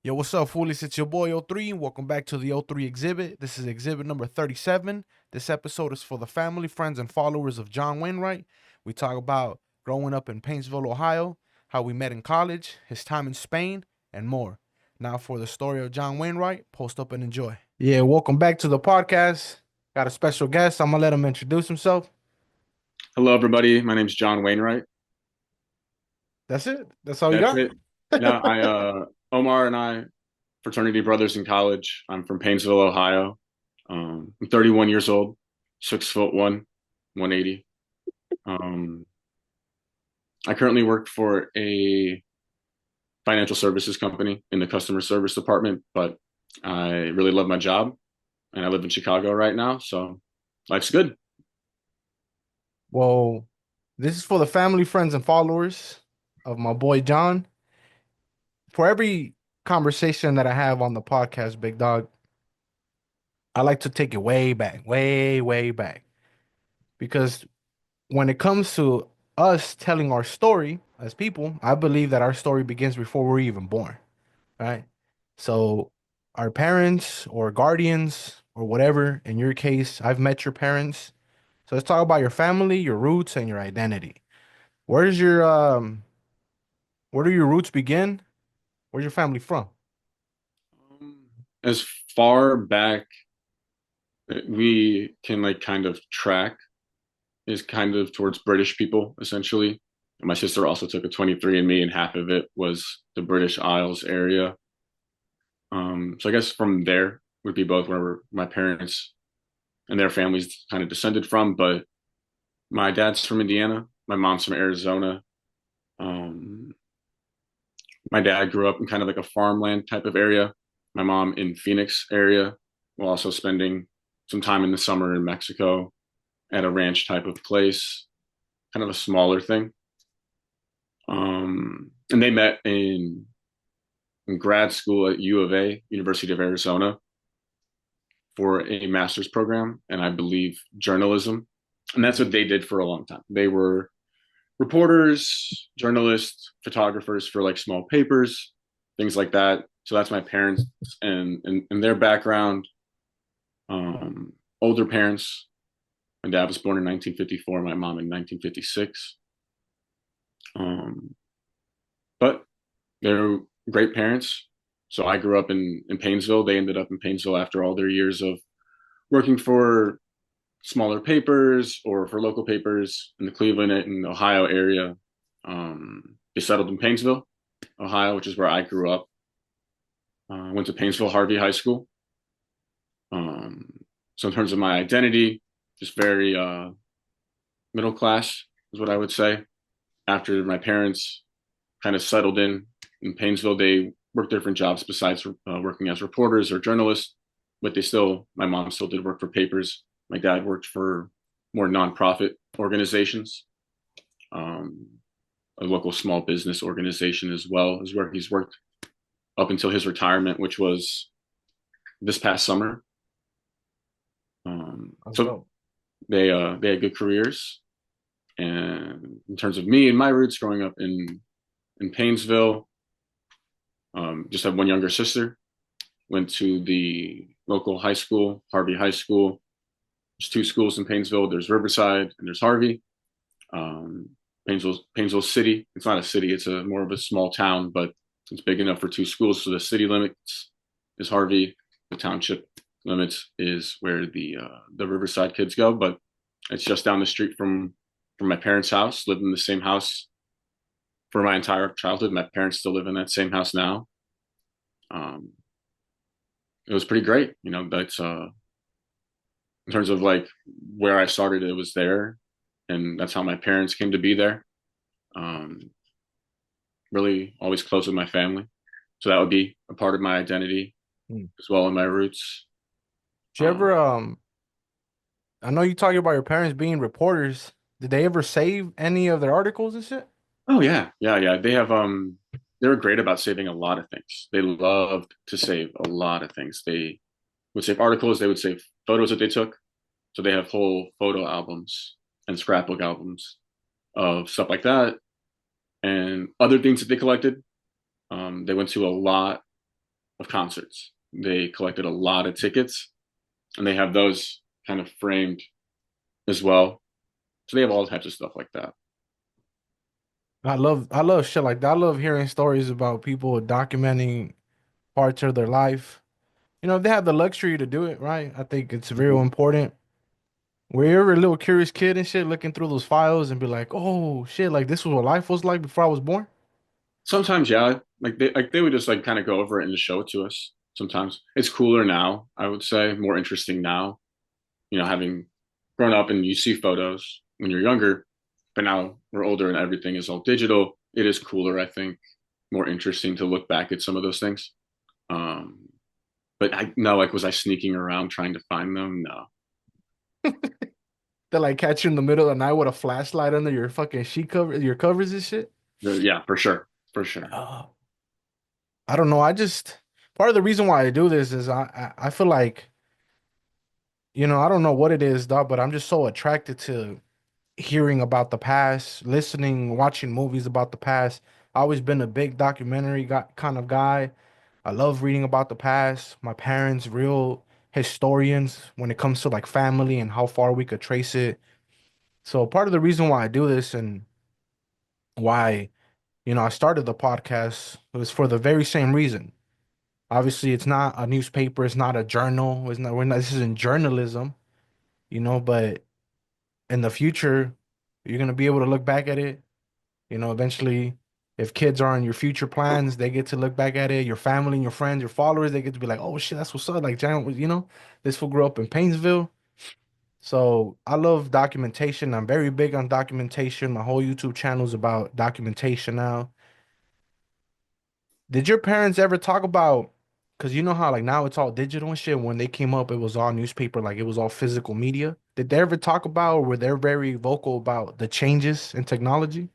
Yo, what's up, Foolys? It's your boy Othree. Welcome back to the Othree Exhibit. This is exhibit number 37. This episode is for the family, friends, and followers of John Wainwright. We talk about growing up in Painesville, Ohio, how we met in college, his time in Spain, and more. Now for the story of John Wainwright, post up and enjoy. Yeah, welcome back to the podcast. Got a special guest. I'm going to let him introduce himself. Hello, everybody. My name's John Wainwright. That's it. That's all you That's got? it. Yeah, Omar and I, fraternity brothers in college. I'm from Painesville, Ohio. I'm 31 years old, 6'1", 180. Um, I currently work for a financial services company in the customer service department, but I really love my job, and I live in Chicago right now, so life's good. Well, this is for the family, friends, and followers of my boy John. For every conversation that I have on the podcast, Big Dog, I like to take it way back, way, way back. Because when it comes to us telling our story as people, I believe that our story begins before we're even born, right? So our parents or guardians or whatever, in your case, I've met your parents. So let's talk about your family, your roots, and your identity. Where's your where do your roots begin? Where's your family from? As far back we can like kind of track is kind of towards British people, essentially. And my sister also took a 23andMe, and half of it was the British Isles area. So I guess from there would be both where my parents and their families kind of descended from. But my dad's from Indiana, my mom's from Arizona. Um, my dad grew up in kind of like a farmland type of area. My mom in Phoenix area, while also spending some time in the summer in Mexico at a ranch type of place, kind of a smaller thing. And they met in grad school at U of A, University of Arizona, for a master's program, and I believe journalism. And that's what they did for a long time. They were reporters, journalists, photographers for like small papers, things like that. So that's my parents and their background. Older parents. My dad was born in 1954, my mom in 1956. Um, but they're great parents. So I grew up in Painesville. They ended up in Painesville after all their years of working for smaller papers or for local papers in the Cleveland and Ohio area. They settled in Painesville, Ohio, which is where I grew up. Went to Painesville Harvey High School. Um, so in terms of my identity, just very middle class is what I would say. After my parents kind of settled in Painesville, they worked different jobs besides working as reporters or journalists, but my mom still did work for papers. My dad worked for more nonprofit organizations, um, a local small business organization as well, is where he's worked up until his retirement, which was this past summer. That's So dope. they had good careers. And in terms of me and my roots growing up in Painesville, just have one younger sister. Went to the local high school, Harvey High School. There's two schools in Painesville. There's Riverside and there's Harvey. Um, Painesville City. It's not a city. It's a more of a small town, but it's big enough for two schools. So the city limits is Harvey. The township limits is where the Riverside kids go. But it's just down the street from my parents' house. Lived in the same house for my entire childhood. My parents still live in that same house now. Um, it was pretty great. That's in terms of like where I started, it was there, and that's how my parents came to be there. Um, really, always close with my family, so that would be a part of my identity Hmm. as well and my roots. Did you Um, ever I know you talking about your parents being reporters. Did they ever save any of their articles and shit? oh yeah, yeah, yeah. They were great about saving a lot of things. They loved to save a lot of things. They would save articles. They would save photos that they took. So they have whole photo albums and scrapbook albums of stuff like that and other things that they collected. They went to a lot of concerts. They collected a lot of tickets, and they have those kind of framed as well. So they have all types of stuff like that. I love shit like that. I love hearing stories about people documenting parts of their life. You know, if they have the luxury to do it, right? I think it's very important. Were you ever a little curious kid and shit looking through those files and be like, oh shit, like this was what life was like before I was born? Sometimes, yeah, like they would just like kind of go over it and just show it to us. Sometimes it's cooler now, I would say, more interesting now. Having grown up and you see photos when you're younger, but now we're older and everything is all digital. It is cooler, I think, more interesting to look back at some of those things. Um, but I no, like, was I sneaking around trying to find them? No. They like catch you in the middle of the night with a flashlight under your fucking sheet cover, your covers and shit. Yeah, for sure, for sure. Oh, I don't know. I just part of the reason why I do this is I feel like, I don't know what it is, dog, but I'm just so attracted to hearing about the past, listening, watching movies about the past. I always been a big documentary kind of guy. I love reading about the past. My parents, real historians when it comes to like family and how far we could trace it. So part of the reason why I do this and why, I started the podcast was for the very same reason. Obviously, it's not a newspaper, it's not a journal, it's not, we're not, this isn't journalism, but in the future, you're gonna be able to look back at it. Eventually, if kids are on your future plans, they get to look back at it. Your family and your friends, your followers, they get to be like, "Oh shit, that's what's up." Like, Giant, this fool grew up in Painesville. So I love documentation. I'm very big on documentation. My whole YouTube channel is about documentation now. Did your parents ever talk about? Because you know how like now it's all digital and shit. When they came up, it was all newspaper, like it was all physical media. Did they ever talk about, or were they very vocal about the changes in technology?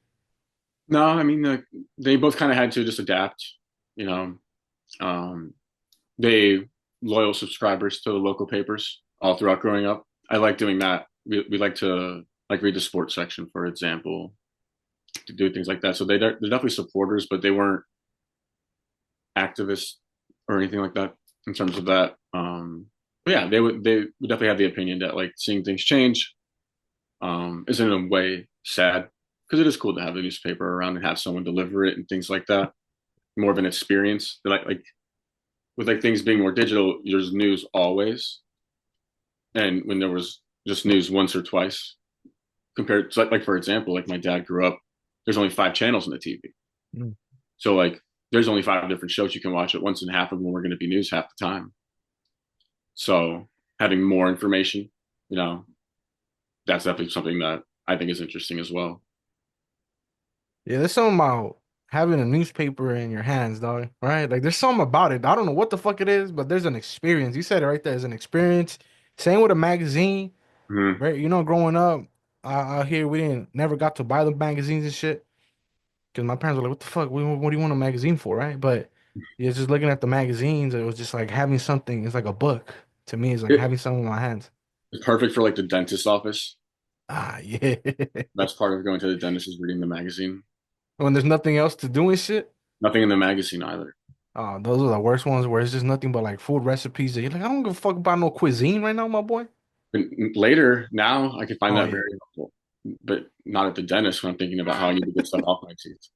No, I mean, they both kind of had to just adapt. You know, um, they loyal subscribers to the local papers all throughout growing up. I like doing that. We like to like read the sports section, for example, to do things like that. So they're definitely supporters, but they weren't activists or anything like that in terms of that. But yeah, they would definitely have the opinion that like seeing things change is in a way sad because it is cool to have the newspaper around and have someone deliver it and things like that. More of an experience. Like with like things being more digital, there's news always, and when there was just news once or twice compared to like for example, like my dad grew up, there's only 5 channels on the TV, Mm. so like there's only 5 different shows you can watch at once, and half of them were going to be news half the time. So having more information, you know, that's definitely something that I think is interesting as well. Yeah, there's something about having a newspaper in your hands, dog. Right? Like there's something about it. I don't know what the fuck it is, but there's an experience. You said it right there. There's an experience. Same with a magazine. Mm-hmm. Right? Growing up out here, we didn't never got to buy the magazines and shit because my parents were like, "What the fuck? What do you want a magazine for?" Right? But yeah, just looking at the magazines, it was just like having something. It's like a book to me. It's like It's having something in my hands. perfect for like the dentist's office. Ah, yeah. That's part of going to the dentist is reading the magazine. When there's nothing else to do and shit. Nothing in the magazine either. Those are the worst ones where it's just nothing but like food recipes that you're like, I don't give a fuck about no cuisine right now, my boy. But later, now I can find Oh that yeah. very helpful, but not at the dentist when I'm thinking about how I need to get stuff off my teeth.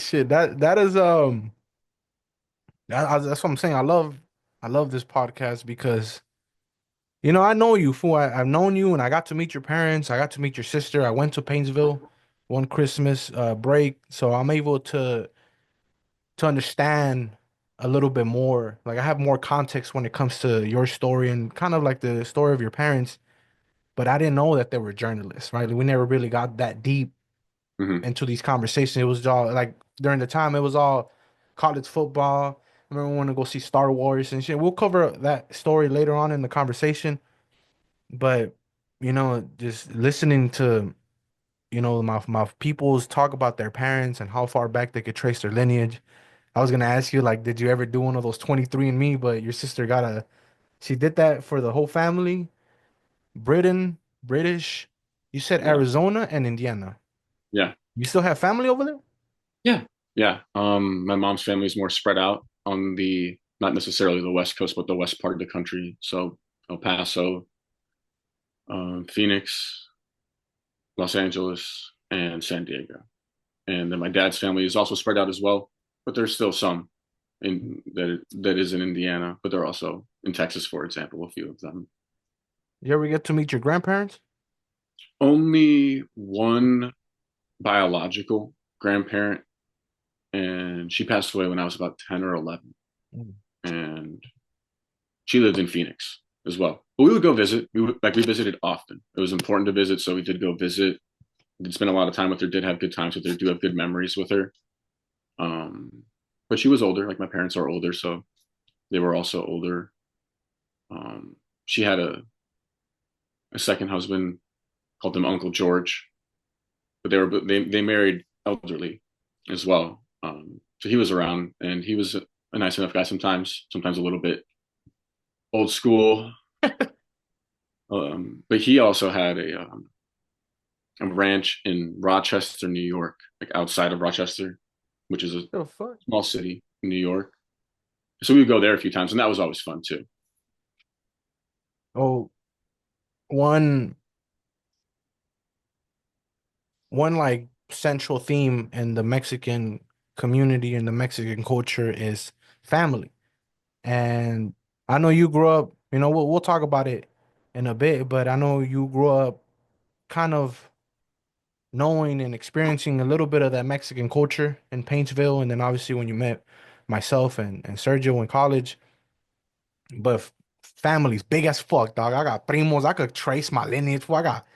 Shit. That's what I'm saying. I love this podcast because I know you, fool. I've known you, and I got to meet your parents. I got to meet your sister. I went to Painesville one Christmas break, so I'm able to understand a little bit more. Like I have more context when it comes to your story and kind of like the story of your parents. But I didn't know that they were journalists, right? Like, we never really got that deep Hmm. into these conversations. It was all like during the time, it was all college football. I remember we want to go see Star Wars and shit. We'll cover that story later on in the conversation. But just listening to my peoples talk about their parents and how far back they could trace their lineage. I was gonna ask you like, did you ever do one of those 23andMe? But your sister she did that for the whole family. Britain, British. You said Yeah, Arizona and Indiana. yeah, You still have family over there? yeah. Yeah. My mom's family is more spread out on the not necessarily the West Coast, but the west part of the country. So El Paso, Phoenix, Los Angeles, and San Diego. And then my dad's family is also spread out as well, but there's still some in that is in Indiana, but they're also in Texas, for example, a few of them. You ever get to meet your grandparents? Only one biological grandparent, and she passed away when I was about 10 or 11. Mm. And she lived in Phoenix as well. But we would go visit. We visited often. It was important to visit, so we did go visit. Did spend a lot of time with her. Did have good times with her. Do have good memories with her. Um, but she was older. Like my parents are older, so they were also older. She had a second husband, called him Uncle George, but they married elderly as well. So he was around, and he was a nice enough guy. Sometimes a little bit old school. But he also had a ranch in Rochester, New York, like outside of Rochester, which is a The fuck? small city in New York. So we would go there a few times, and that was always fun too. Oh, one one like central theme in the Mexican community and the Mexican culture is family. And I know you grew up, we'll talk about it in a bit, but I know you grew up kind of knowing and experiencing a little bit of that Mexican culture in Painesville. And then obviously when you met myself and Sergio in college, but family's big as fuck, dog. I got primos. I could trace my lineage. I got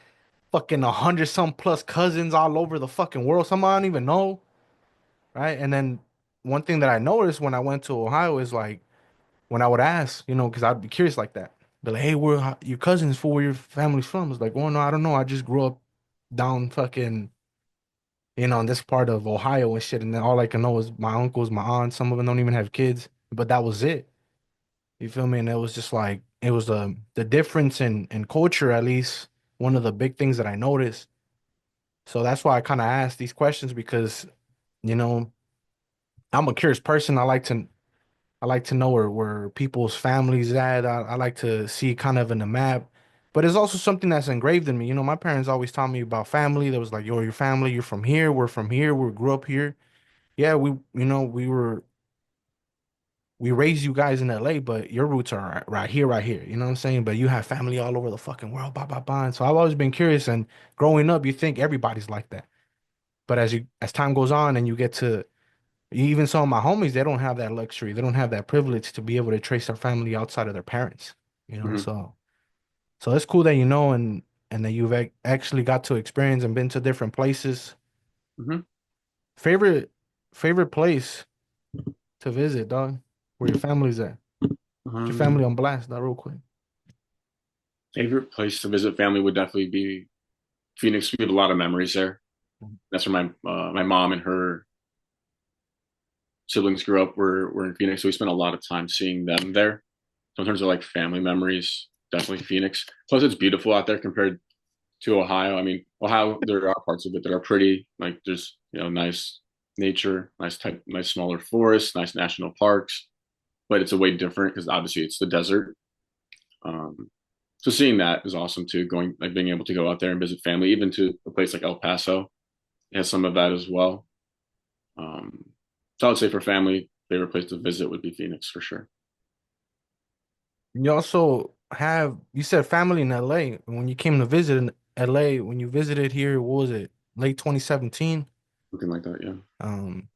fucking 100 some plus cousins all over the fucking world. Some I don't even know, right? And then one thing that I noticed when I went to Ohio is like when I would ask, because I'd be curious like that. They're like, hey, where your cousins for where your family's from? It's like, oh no, I don't know. I just grew up down fucking, in this part of Ohio and shit. And then all I can know is my uncles, my aunts. Some of them don't even have kids, but that was it. You feel me? And it was just like it was the difference in culture, at least one of the big things that I noticed. So that's why I kind of asked these questions because, you know, I'm a curious person. I like to know where people's families at. I like to see kind of in the map. But it's also something that's engraved in me. My parents always taught me about family. There was like, yo, your family, you're from here, we're from here, we grew up here. Yeah, we raised you guys in LA, but your roots are right here, right here. You know what I'm saying? But you have family all over the fucking world, blah, blah, blah. And so I've always been curious. And growing up, you think everybody's like that. But as time goes on and you get to even some of my homies, they don't have that luxury. They don't have that privilege to be able to trace their family outside of their parents. Mm-hmm. So it's cool that you know and that you've actually got to experience and been to different places. Mm-hmm. Favorite favorite place to visit, dog? Where your family's at? Put your family on Um, blast, dog, real quick. Favorite place to visit family would definitely be Phoenix. We have a lot of memories there. That's where my mom and her siblings grew up. Were in Phoenix, so we spent a lot of time seeing them there. So in terms of like family memories, definitely Phoenix. Plus, it's beautiful out there compared to Ohio. I mean, Ohio, there are parts of it that are pretty. Like there's nice nature, nice smaller forests, nice national parks, but it's a way different because obviously it's the desert. Um, so seeing that is awesome too. Going like being able to go out there and visit family, even to a place like El Paso, it has some of that as well. Um, so I would say for family, favorite place to visit would be Phoenix for sure. You also you said family in LA. When you came to visit in LA, when you visited here, what was it? Late 2017? Looking like that, yeah. Um,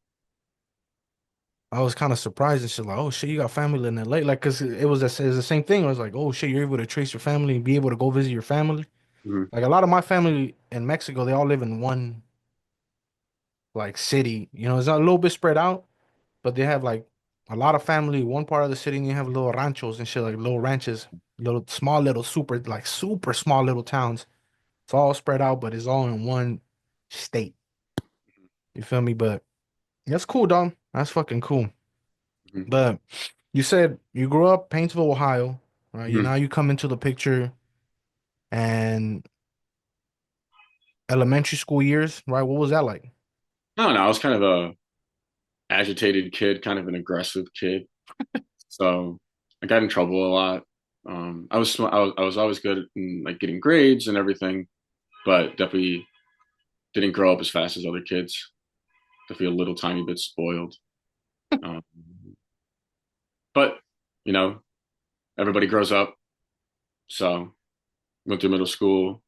I was kind of surprised and shit, like, oh shit, you got family in LA. Like, cause it was the same thing. I was like, oh shit, you're able to trace your family and be able to go visit your family. Mm-hmm. Like a lot of my family in Mexico, they all live in one like city. It's a little bit spread out, but they have like a lot of family one part of the city, and you have little ranchos and shit, like little ranches, little small, little super small little towns. It's all spread out, but it's all in one state. You feel me? But that's cool, dog. That's fucking cool. Mm-hmm. But you said you grew up Painesville, Ohio, right? Mm-hmm. Now you come into the picture and elementary school years, right? What was that like? I don't know. I was kind of a agitated kid, kind of an aggressive kid. So I got in trouble a lot. I was always good in like getting grades and everything, but definitely didn't grow up as fast as other kids. Definitely a little tiny bit spoiled. Um, but you know, everybody grows up. So went through middle school,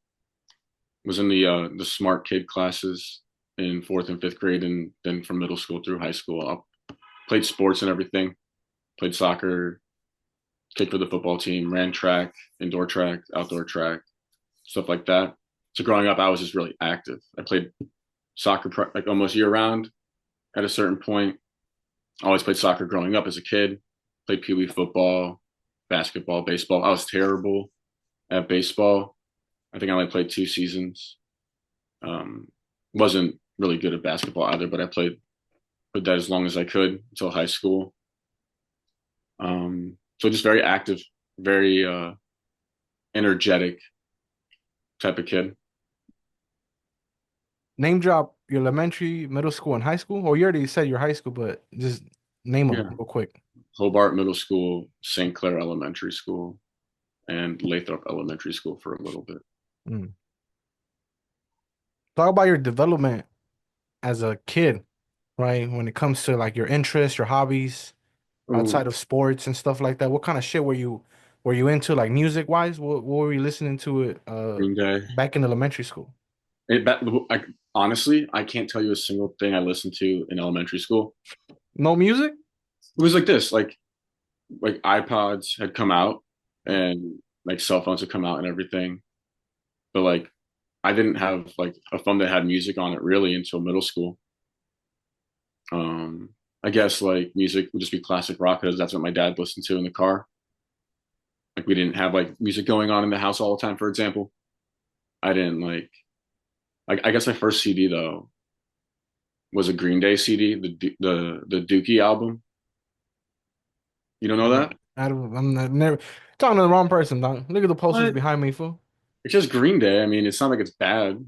was in the smart kid classes in fourth and fifth grade, and then from middle school through high school, I played sports and everything. Played soccer, kicked for the football team, ran track, indoor track, outdoor track, stuff like that. So growing up, I was just really active. I played soccer like almost year round. At a certain point, I always played soccer growing up as a kid. Played pee wee football, basketball, baseball. I was terrible at baseball. I think I only played 2 seasons. Um, wasn't really good at basketball either, but I played that as long as I could until high school. So just very active, very energetic type of kid. Name drop your elementary, middle school, and high school. Or you already said your high school, but just name them Yeah. real quick. Hobart Middle School, St. Clair Elementary School, and Lathrop Elementary School for a little bit. Mm. Talk about your development as a kid, right? When it comes to like your interests, your hobbies, Ooh, outside of sports and stuff like that. What kind of shit were you into, like music wise? What were you listening to it Green Day. back in elementary school? It, I, honestly, I can't tell you a single thing I listened to in elementary school. No music? It was like this, like iPods had come out and like cell phones had come out and everything, but like I didn't have like a phone that had music on it really until middle school. Um, I guess like music would just be classic rock because that's what my dad listened to in the car. Like we didn't have like music going on in the house all the time, for example. I didn't like I guess my first CD though was a Green Day CD, the Dookie album. You don't know that? I'm not, never talking to the wrong person, dog. Look at the posters What? behind me, fool. It's just Green Day. I mean, it's not like it's bad.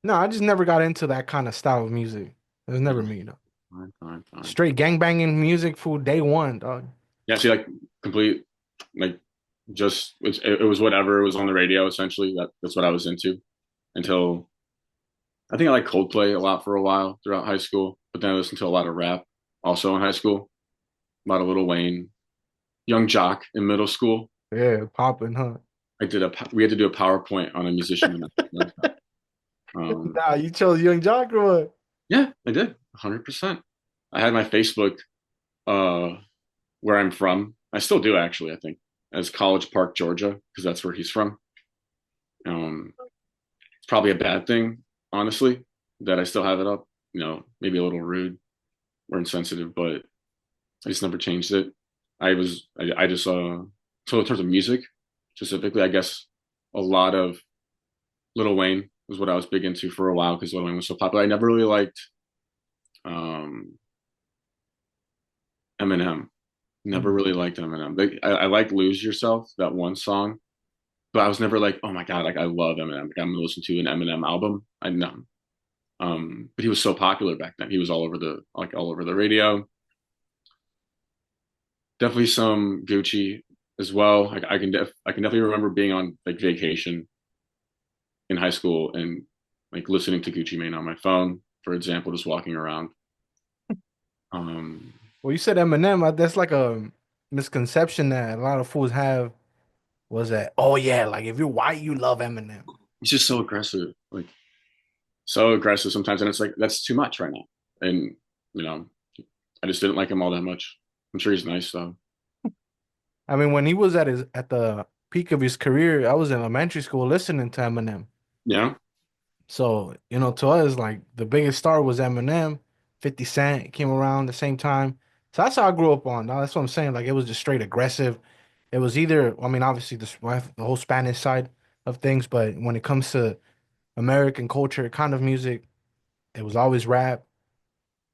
No, I just never got into that kind of style of music. It was never me, though. Fine, fine, fine. Straight gangbanging music, fool, day one, dog. Yeah, see, like complete, like just it was whatever was on the radio. Essentially, that's what I was into until I think I liked Coldplay a lot for a while throughout high school. But then I listened to a lot of rap also in high school. A lot of Lil Wayne, Young Jock in middle school. Yeah, popping, huh? We had to do a PowerPoint on a musician. Um, Nah, you chose Young Jock or what? yeah, I did 100%. I had my Facebook uh, where I'm from. I still do actually. I think as College Park, Georgia, because that's where he's from. Um, it's probably a bad thing, honestly, that I still have it up. Maybe a little rude or insensitive, but I just never changed it. I just so in terms of music specifically, I guess a lot of Lil Wayne was what I was big into for a while because Lil Wayne was so popular. I never really liked um, Eminem. Never Mm. really liked Eminem. Like, I like "Lose Yourself," that one song, but I was never like, oh my god, like I love Eminem. Like I'm gonna listen to an Eminem album. I know. But he was so popular back then. He was all over the radio. Definitely some Gucci as well. I can definitely remember being on like vacation in high school and like listening to Gucci Mane on my phone, for example, just walking around. Um, Well, you said Eminem. That's like a misconception that a lot of fools have was that, oh yeah, like if you're white, you love Eminem. he's just so aggressive, like so aggressive sometimes, and it's like that's too much right now. And you know, I just didn't like him all that much. I'm sure he's nice though. I mean, when he was at the peak of his career, I was in elementary school listening to Eminem. Yeah, So, to us, like the biggest star was Eminem. 50 Cent came around the same time. So that's how I grew up on. Now, that's what I'm saying. Like it was just straight aggressive. It was either, I mean, obviously the whole Spanish side of things, but when it comes to American culture, kind of music, it was always rap.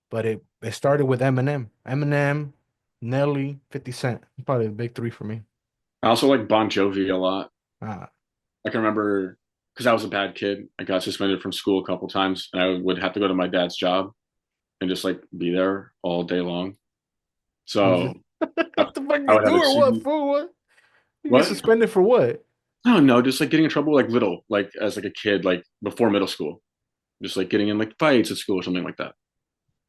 But it started with Eminem. Eminem, Nelly, 50 Cent. Probably the big three for me. I also like Bon Jovi a lot. Ah, I can remember because I was a bad kid. I got suspended from school a couple times, and I would have to go to my dad's job. and just like be there all day long. Jesus. So I, What the fuck I you would have do a or what, CD. fool? What? You get What? suspended for what? I don't know, just like getting in trouble like little, like as like a kid, like before middle school, just like getting in like fights at school or something like that.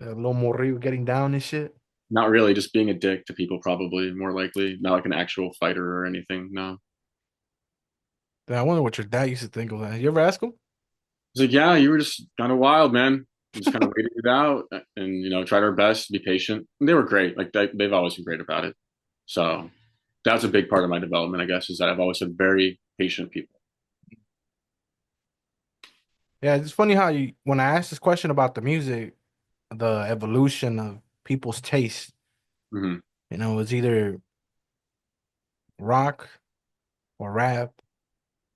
A little more getting down and shit. Not really, just being a dick to people, probably more likely. Not like an actual fighter or anything. No. I wonder what your dad used to think of that. You ever ask him? It's like, yeah, you were just kind of wild, man. Just kind of waited it out and, tried our best to be patient. And they were great. Like they've always been great about it. So that's a big part of my development, I guess, is that I've always had very patient people. Yeah, it's funny how you when I asked this question about the music, the evolution of people's taste, Hmm. it's either rock or rap.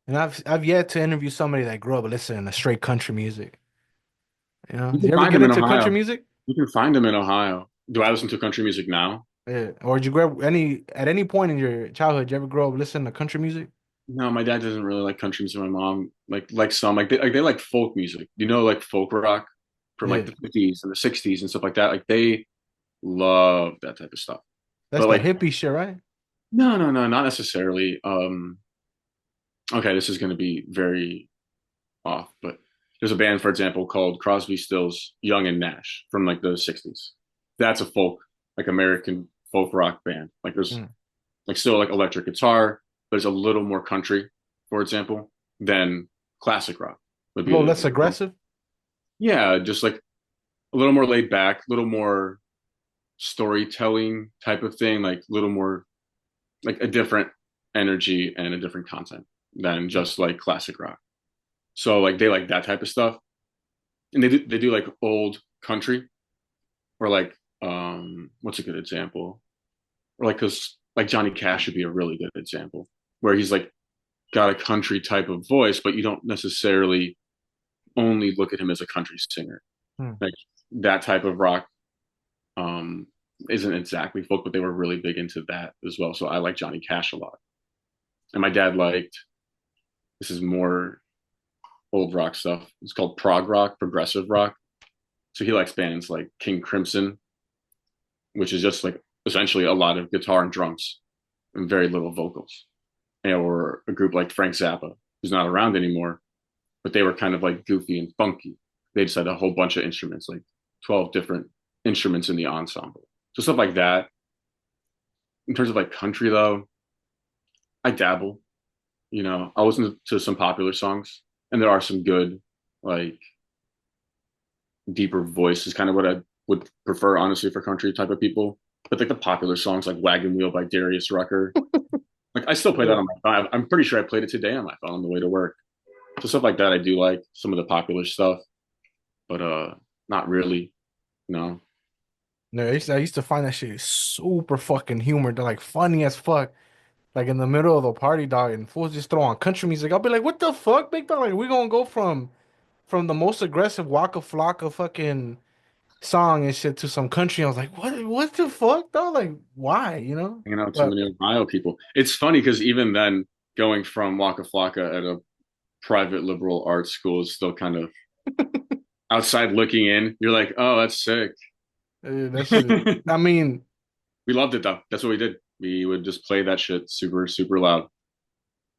And I've yet to interview somebody that grew up listening to straight country music. You Did can you ever find get them in into country Ohio. music? You can find them in Ohio. Do I listen to country music now? Yeah. Or did you grow up at any point in your childhood, did you ever grow up listening to country music? No, my dad doesn't really like country music. My mom like some they like folk music. Like folk rock from like Yeah. the 50s and the 60s and stuff like that. Like they love that type of stuff. That's But the like hippie shit, right? no, not necessarily. Okay, this is going to be very off, but there's a band, for example, called Crosby, Stills, Young and Nash from like the 60s. That's a folk, like American folk rock band. Like there's Mm. like still like electric guitar. There's a little more country, for example, than classic rock would A be little less the aggressive. yeah, just like a little more laid back, a little more storytelling type of thing, like a little more like a different energy and a different content than just like classic rock. So like they like that type of stuff, and they do like old country or like what's a good example? Or like because like Johnny Cash would be a really good example where he's like got a country type of voice, but you don't necessarily only look at him as a country singer. Hmm. Like that type of rock um isn't exactly folk, but they were really big into that as well. So I like Johnny Cash a lot. And my dad liked this is more old rock stuff. It's called prog rock, progressive rock. So he likes bands like King Crimson, which is just like essentially a lot of guitar and drums and very little vocals. Or a group like Frank Zappa, who's not around anymore, but they were kind of like goofy and funky. They just had a whole bunch of instruments, like 12 different instruments in the ensemble. So stuff like that. In terms of like country though, I dabble. I listen to some popular songs, and there are some good, like deeper voice is kind of what I would prefer, honestly, for country type of people. But like the popular songs, like "Wagon Wheel" by Darius Rucker, like I still play that Yeah. on my phone. I'm pretty sure I played it today on my phone on the way to work. So stuff like that, I do like some of the popular stuff, but not really. No, No, I used to find that shit super fucking humor. They're like funny as fuck. Like in the middle of the party, dog, and fools just throw on country music. I'll be like, what the fuck, big dog? Like we gonna go from the most aggressive Waka Flocka fucking song and shit to some country. I was like, what the fuck, dog? Like, why, hanging out with too But many Ohio people. It's funny because even then, going from Waka Flocka at a private liberal arts school is still kind of outside looking in. You're like, oh, that's sick. that shit, I mean, We loved it though. That's what we did. We would just play that shit super, super loud.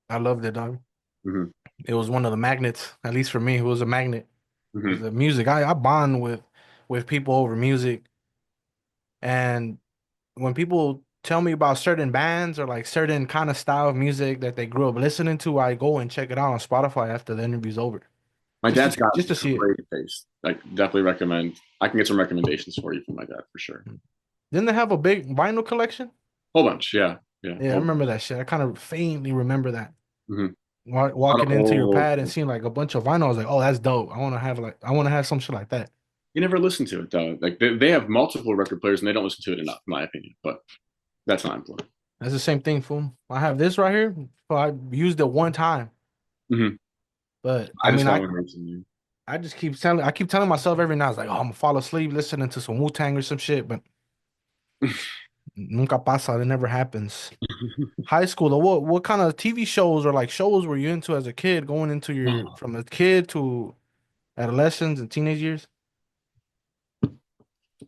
I loved it, dog. Hmm. It was one of the magnets, at least for me, it was a magnet. It was Hmm. the music. I bond with people over music. And when people tell me about certain bands or like certain kind of style of music that they grew up listening to, I go and check it out on Spotify after the interview's over. My Just dad's to got just to see it. great taste. Like, definitely recommend. I can get some recommendations for you from my dad for sure. Didn't they have a big vinyl collection? Whole bunch, yeah, yeah, Yeah, I whole bunch. remember that shit. I kind of faintly remember that. Hmm. A lot Walking of into your old. pad and seeing like a bunch of vinyl, I was like, oh, that's dope. I want to have some shit like that. You never listen to it though. Like they have multiple record players and they don't listen to it enough, in my opinion. But that's not important. That's the same thing, fool. I have this right here. So I used it one time, Hmm. but I I just mean, got I one recently. I just keep telling myself every night, I was like, oh, I'm gonna fall asleep listening to some Wu-Tang or some shit, but nunca pasa. It never happens. High school, though, what kind of TV shows or like shows were you into as a kid, going into your Oh, from a kid to adolescence and teenage years?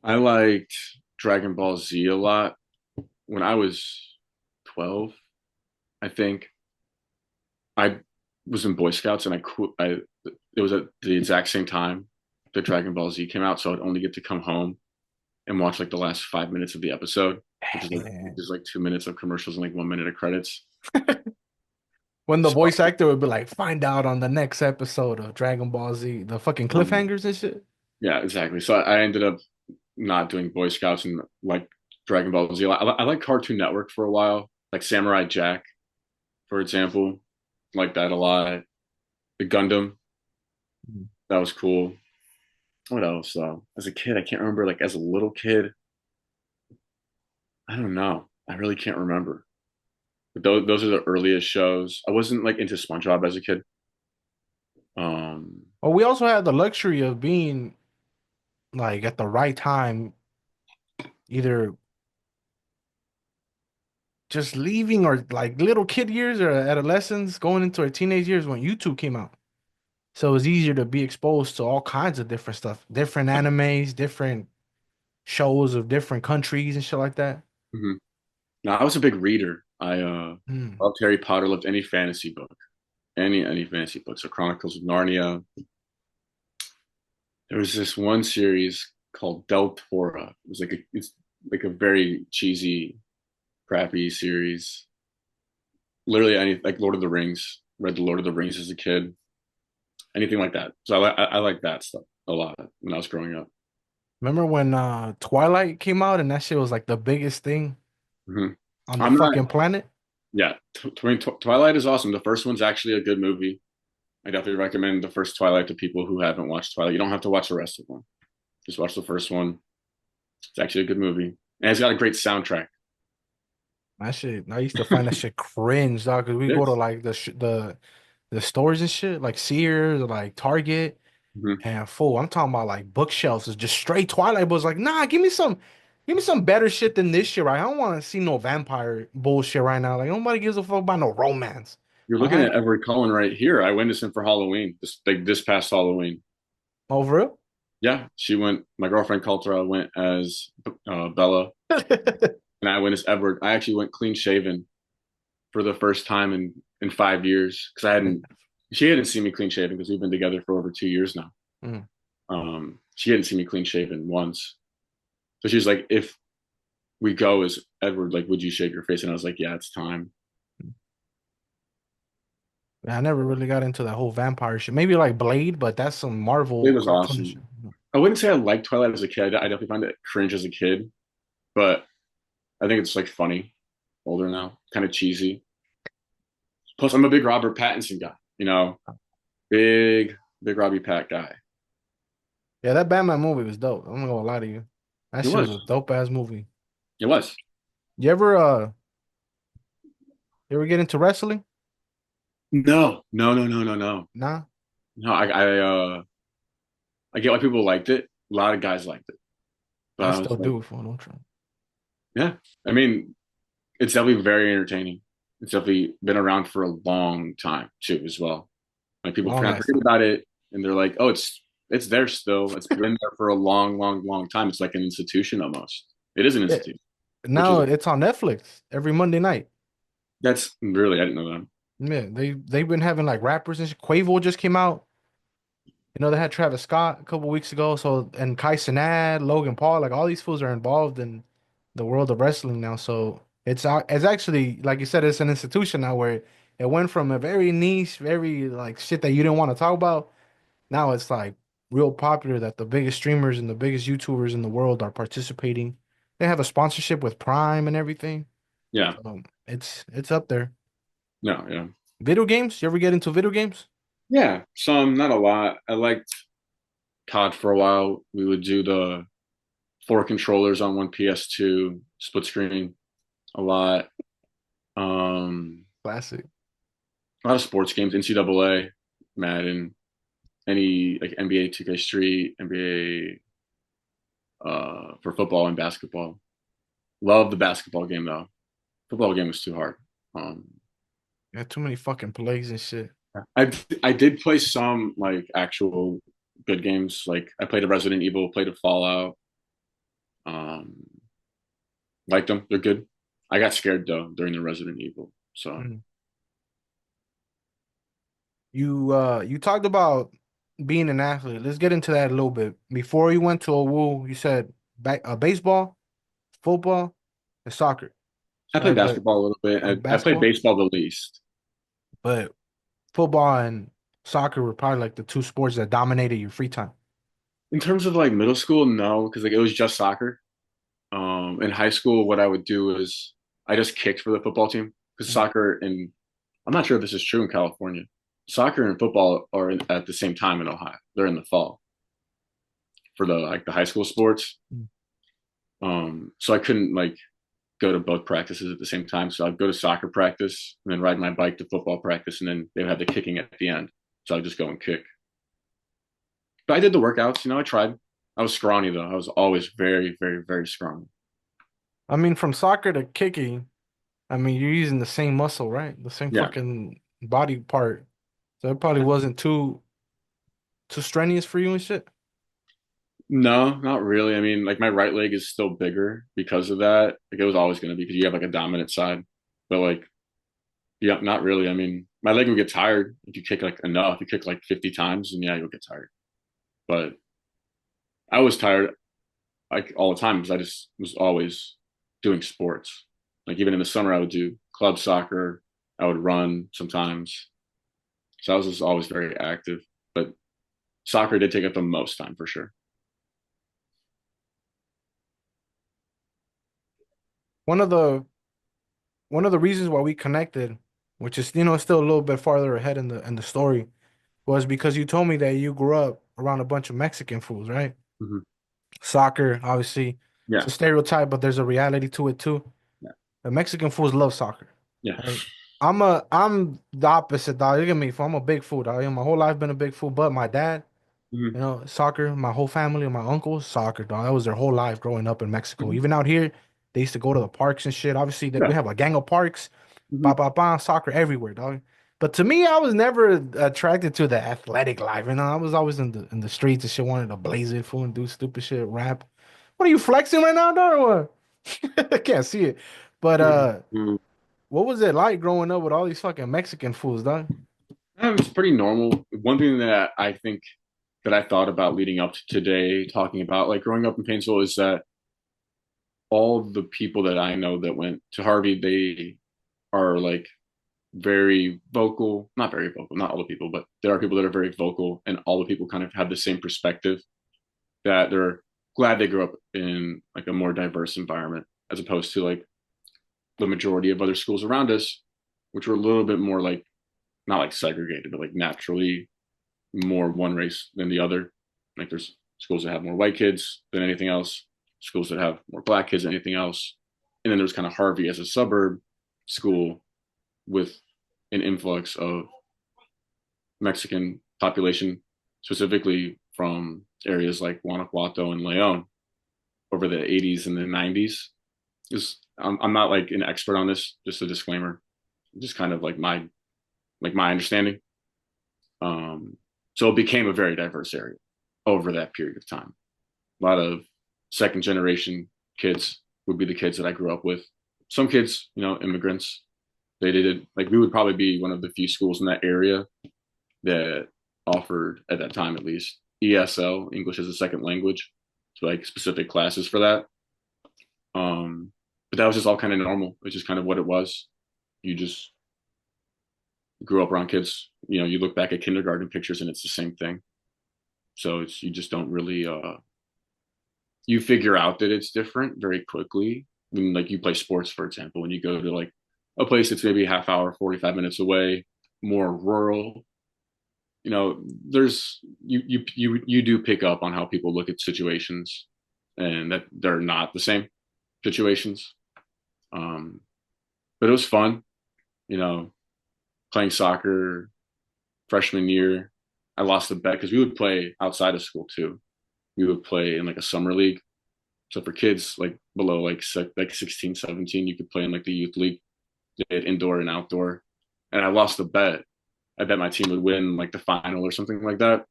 I liked Dragon Ball Z a lot when I was 12, I think. I was in Boy Scouts and I quit. It was at the exact same time that Dragon Ball Z came out, so I'd only get to come home and watch like the last 5 minutes of the episode, which Man. is like 2 minutes of commercials and like 1 minute of credits. When the So voice actor would be like, find out on the next episode of Dragon Ball Z, the fucking um, cliffhangers and shit. yeah, exactly. So I ended up not doing Boy Scouts and like Dragon Ball Z. I like Cartoon Network for a while, like Samurai Jack, for example, like that a lot. The Gundam, that was cool. What else though? As a kid, I can't remember. Like as a little kid, I don't know. I really can't remember. But those are the earliest shows. I wasn't like into SpongeBob as a kid. Um, Well, we also had the luxury of being like at the right time, either just leaving or like little kid years or adolescence going into our teenage years when YouTube came out. So it was easier to be exposed to all kinds of different stuff, different animes, different shows of different countries and shit like that. mhm. No, I was a big reader. I Mm. loved Harry Potter, loved any fantasy book, any fantasy book. So Chronicles of Narnia. There was this one series called Del Torah. It's like a very cheesy, crappy series. Literally any like Lord of the Rings. Read the Lord of the Rings as a kid. Anything like that. So I like that stuff a lot when I was growing up. Remember when Twilight came out and that shit was like the biggest thing Mhm. on the I'm not. fucking planet? Yeah, Twilight is awesome. The first one's actually a good movie. I definitely recommend the first Twilight to people who haven't watched Twilight. You don't have to watch the rest of them. Just watch the first one. It's actually a good movie, and it's got a great soundtrack. That shit, I used to find that shit cringe, dog, because we go to Yes. like the stores and shit, like Sears or like Target. Mhm. And fool, I'm talking about like bookshelves is just straight Twilight books. Like, nah, give me some better shit than this shit, right? I don't want to see no vampire bullshit right now. Like, nobody gives a fuck about no romance. You're All looking right, at Everett Cullen right here. I witnessed him for Halloween. This past Halloween. over real. Yeah, she went. My girlfriend Cultura went as Bella, and I went as Edward. I actually went clean shaven for the first time in 5 years because I hadn't. She hadn't seen me clean shaven because we've been together for over 2 years now. Mm. She hadn't seen me clean shaven once, so she was like, "If we go as Edward, like, would you shave your face?" And I was like, "Yeah, it's time." Yeah, I never really got into that whole vampire shit. Maybe like Blade, but that's some It Marvel was cartoon shit. awesome. I wouldn't say I liked Twilight as a kid. I definitely find it cringe as a kid, but I think it's like funny older now, kind of cheesy. Plus, I'm a big Robert Pattinson guy. Big big Robbie Pat guy. Yeah, that Batman movie was dope. I'm not gonna lie to you. That It shit was was. a dope ass movie. It was. You ever get into wrestling? No, no, no, no, no, no, Nah, no. I get why people liked it. A lot of guys liked it, but I I was still like, do for don't try. yeah. I mean, it's definitely very entertaining. It's definitely been around for a long time too, as well. Like people Long kind of ass forget time. about it, and they're like, "Oh, it's there still. It's been there for a long, long, long time. It's like an institution almost. It is an Yeah. institution, which is Now it's on Netflix every Monday night. that's really I didn't know that. Yeah, they've been having like rappers and shit. Quavo just came out. You know, they had Travis Scott a couple weeks ago. So and Kai Cenat, Logan Paul, like all these fools are involved in the world of wrestling now. So it's actually like you said, it's an institution now where it went from a very niche, very like shit that you didn't want to talk about. Now it's like real popular that the biggest streamers and the biggest YouTubers in the world are participating. They have a sponsorship with Prime and everything. Yeah, So it's up there. no, yeah, Video games? You ever get into video games? yeah. Some, not a lot. I liked COD for a while. We would do the four controllers on one PS2 split screen a lot. Classic. A lot of sports games, NCAA, Madden, any like NBA 2K Street, NBA for football and basketball. Love the basketball game though. Football game was too hard. Um, Got too many fucking plays and shit. I did play some like actual good games. Like I played a Resident Evil, played a Fallout. Um, liked them. They're good. I got scared though during the Resident Evil. So Mm. You talked about being an athlete. Let's get into that a little bit. Before you went to a woo, you said baseball, football, and soccer, I played right? But basketball a little bit. I played basketball, baseball the least. but football and soccer were probably like the two sports that dominated your free time. In terms of like middle school, no, because like it was just soccer. In high school, what I would do is I just kicked for the football team because Mm. soccer and I'm not sure if this is true in California. Soccer and football are at the same time in Ohio. They're in the fall for the high school sports. Mm. So I couldn't like go to both practices at the same time. So I'd go to soccer practice and then ride my bike to football practice, and then they would have the kicking at the end. So I'd just go and kick. But I did the workouts. I tried. I was scrawny though. I was always very, very, very scrawny. I mean, from soccer to kicking, I mean, you're using the same muscle, right? The same Yeah. fucking body part. So it probably wasn't too strenuous for you and shit. No, not really. I mean, like my right leg is still bigger because of that. Like it was always going to be because you have like a dominant side. But like, yeah, not really. I mean, my leg would get tired if you kick like enough. You kick like 50 times, and yeah, you'll get tired. But I was tired like all the time because I just was always doing sports. Like even in the summer, I would do club soccer. I would run sometimes. So I was just always very active. But soccer did take up the most time for sure. One of the one of the reasons why we connected, which is still a little bit farther ahead in the story, was because you told me that you grew up around a bunch of Mexican fools, right? Hmm. Soccer, obviously, it's Yeah. a stereotype, but there's a reality to it too. Yeah. The Mexican fools love soccer, Yeah. right? I'm the opposite, dog. Look at me, fool. I'm a big fool, dog. My whole life been a big fool, but my dad, Hmm. soccer. My whole family, my uncles, soccer, dog. That was their whole life growing up in Mexico. Hmm. Even out here, they used to go to the parks and shit. Obviously, that Yeah. we have a gang of parks, Hmm. ba ba ba, soccer everywhere, dog. But to me, I was never attracted to the athletic life. I was always in the streets and shit, wanted to blaze it, fool, and do stupid shit, rap. What are you flexing right now, dog? Or what? I can't see it. But Hmm. what was it like growing up with all these fucking Mexican fools, dog? It's pretty normal. One thing that I think that I thought about leading up to today, talking about like growing up in Painesville, is that all the people that I know that went to Harvey, they are like very vocal, not very vocal, not all the people, but there are people that are very vocal, and all the people kind of have the same perspective that they're glad they grew up in like a more diverse environment as opposed to like the majority of other schools around us, which were a little bit more like not like segregated, but like naturally more one race than the other. Like there's schools that have more white kids than anything else, schools that have more black kids than anything else. And then there's kind of Harvey as a suburb school with an influx of Mexican population, specifically from areas like Guanajuato and Leon over the 80s and the 90s. I'm not like an expert on this, just a disclaimer, just kind of like my understanding. So it became a very diverse area over that period of time. A lot of second generation kids would be the kids that I grew up with. Some kids, immigrants, they did it like we would probably be one of the few schools in that area that offered at that time at least ESL, English as a second language, so like specific classes for that. But that was just all kind of normal. It was just kind of what it was. You just grew up around kids. You look back at kindergarten pictures and it's the same thing. So you just don't really you figure out that it's different very quickly. When like you play sports, for example, when you go to like a place that's maybe a half hour, 45 minutes away, more rural, there's you do pick up on how people look at situations and that they're not the same situations. Um, but it was fun, you know, playing soccer freshman year. I lost a bet because we would play outside of school too. We would play in like a summer league. So for kids like below like 16, 17, you could play in like the youth league. They had indoor and outdoor. And I lost the bet. I bet my team would win like the final or something like that.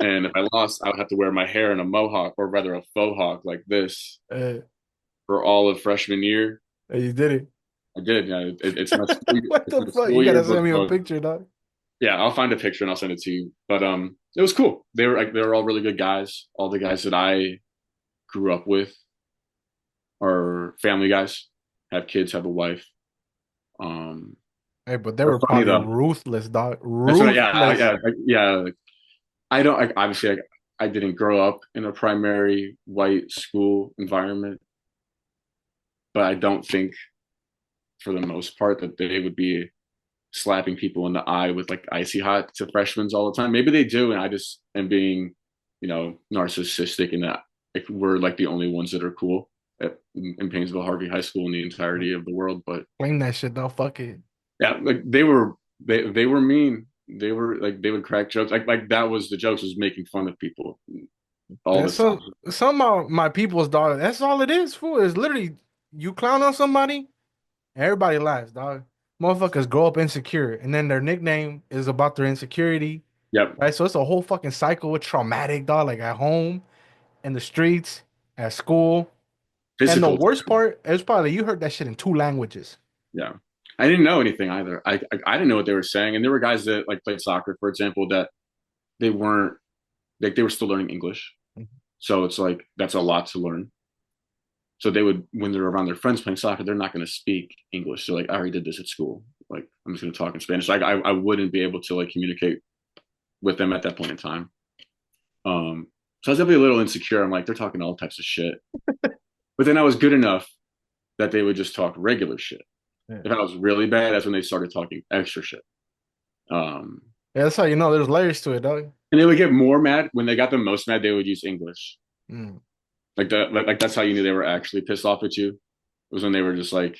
And if I lost, I would have to wear my hair in a mohawk, or rather a faux hawk like this, Uh, for all of freshman year. you did it. I did. Yeah, it's my school, What it's the my fuck? You school gotta yearbook send me a photo. picture, dog. Yeah, I'll find a picture and I'll send it to you. But it was cool. They were all really good guys. All the guys that I grew up with are family guys, have kids, have a wife. Um, Hey, but they they're were funny probably though. ruthless, dog. That's what. Yeah, Ruthless. yeah, yeah. Like, I don't. Obviously, I didn't grow up in a primary white school environment, but I don't think, for the most part, that they would be slapping people in the eye with like icy hot to freshmen all the time. Maybe they do, and I just am being, narcissistic in that, like, we're like the only ones that are cool in Painesville Harvey High School in the entirety of the world. But Claim that shit, though. Fuck it. yeah, like they were mean. They were like they would crack jokes. Like that was the jokes, was making fun of people all the That's time. some of my people's dog. That's all it is, fool. It's literally you clown on somebody, everybody laughs, dog. Motherfuckers grow up insecure, and then their nickname is about their insecurity, Yep, right? So it's a whole fucking cycle with traumatic, dog, like at home, in the streets, at school. And the physical. worst part is probably you heard that shit in two languages. Yeah, I didn't know anything either. I didn't know what they were saying, and there were guys that like played soccer, for example, that they weren't, like, they were still learning English. So it's like that's a lot to learn. So they would, when they're around their friends playing soccer, they're not going to speak English. So like, I already did this at school. Like, I'm just going to talk in Spanish. Like, I wouldn't be able to like communicate with them at that point in time. So I was definitely a little insecure. I'm like, they're talking all types of shit. But then I was good enough that they would just talk regular shit. Yeah. If I was really bad, that's when they started talking extra shit. Um, Yeah, that's how you know there's layers to it, dog. and they would get more mad when they got the most mad. They would use English. Mm. Like that's how you knew they were actually pissed off at you. It was when they were just like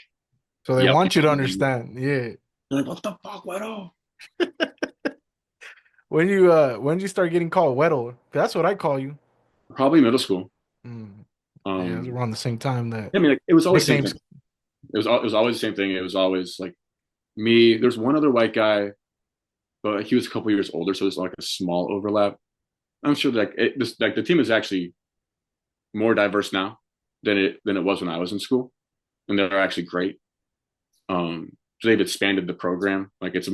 So they yelling want you to at you. understand. Yeah. They're like, what the fuck, Weddle? When did you start getting called Weddle? That's what I call you. Probably middle school. Mm. Yeah, it was Um, around the same time that I mean, like, it was always the same nicknames. thing. It was always the same thing. It was always like me. There's one other white guy, but he was a couple years older, so there's like a small overlap. I'm sure that like the team is actually more diverse now than it was when I was in school, and they're actually great. So they've expanded the program. Like it's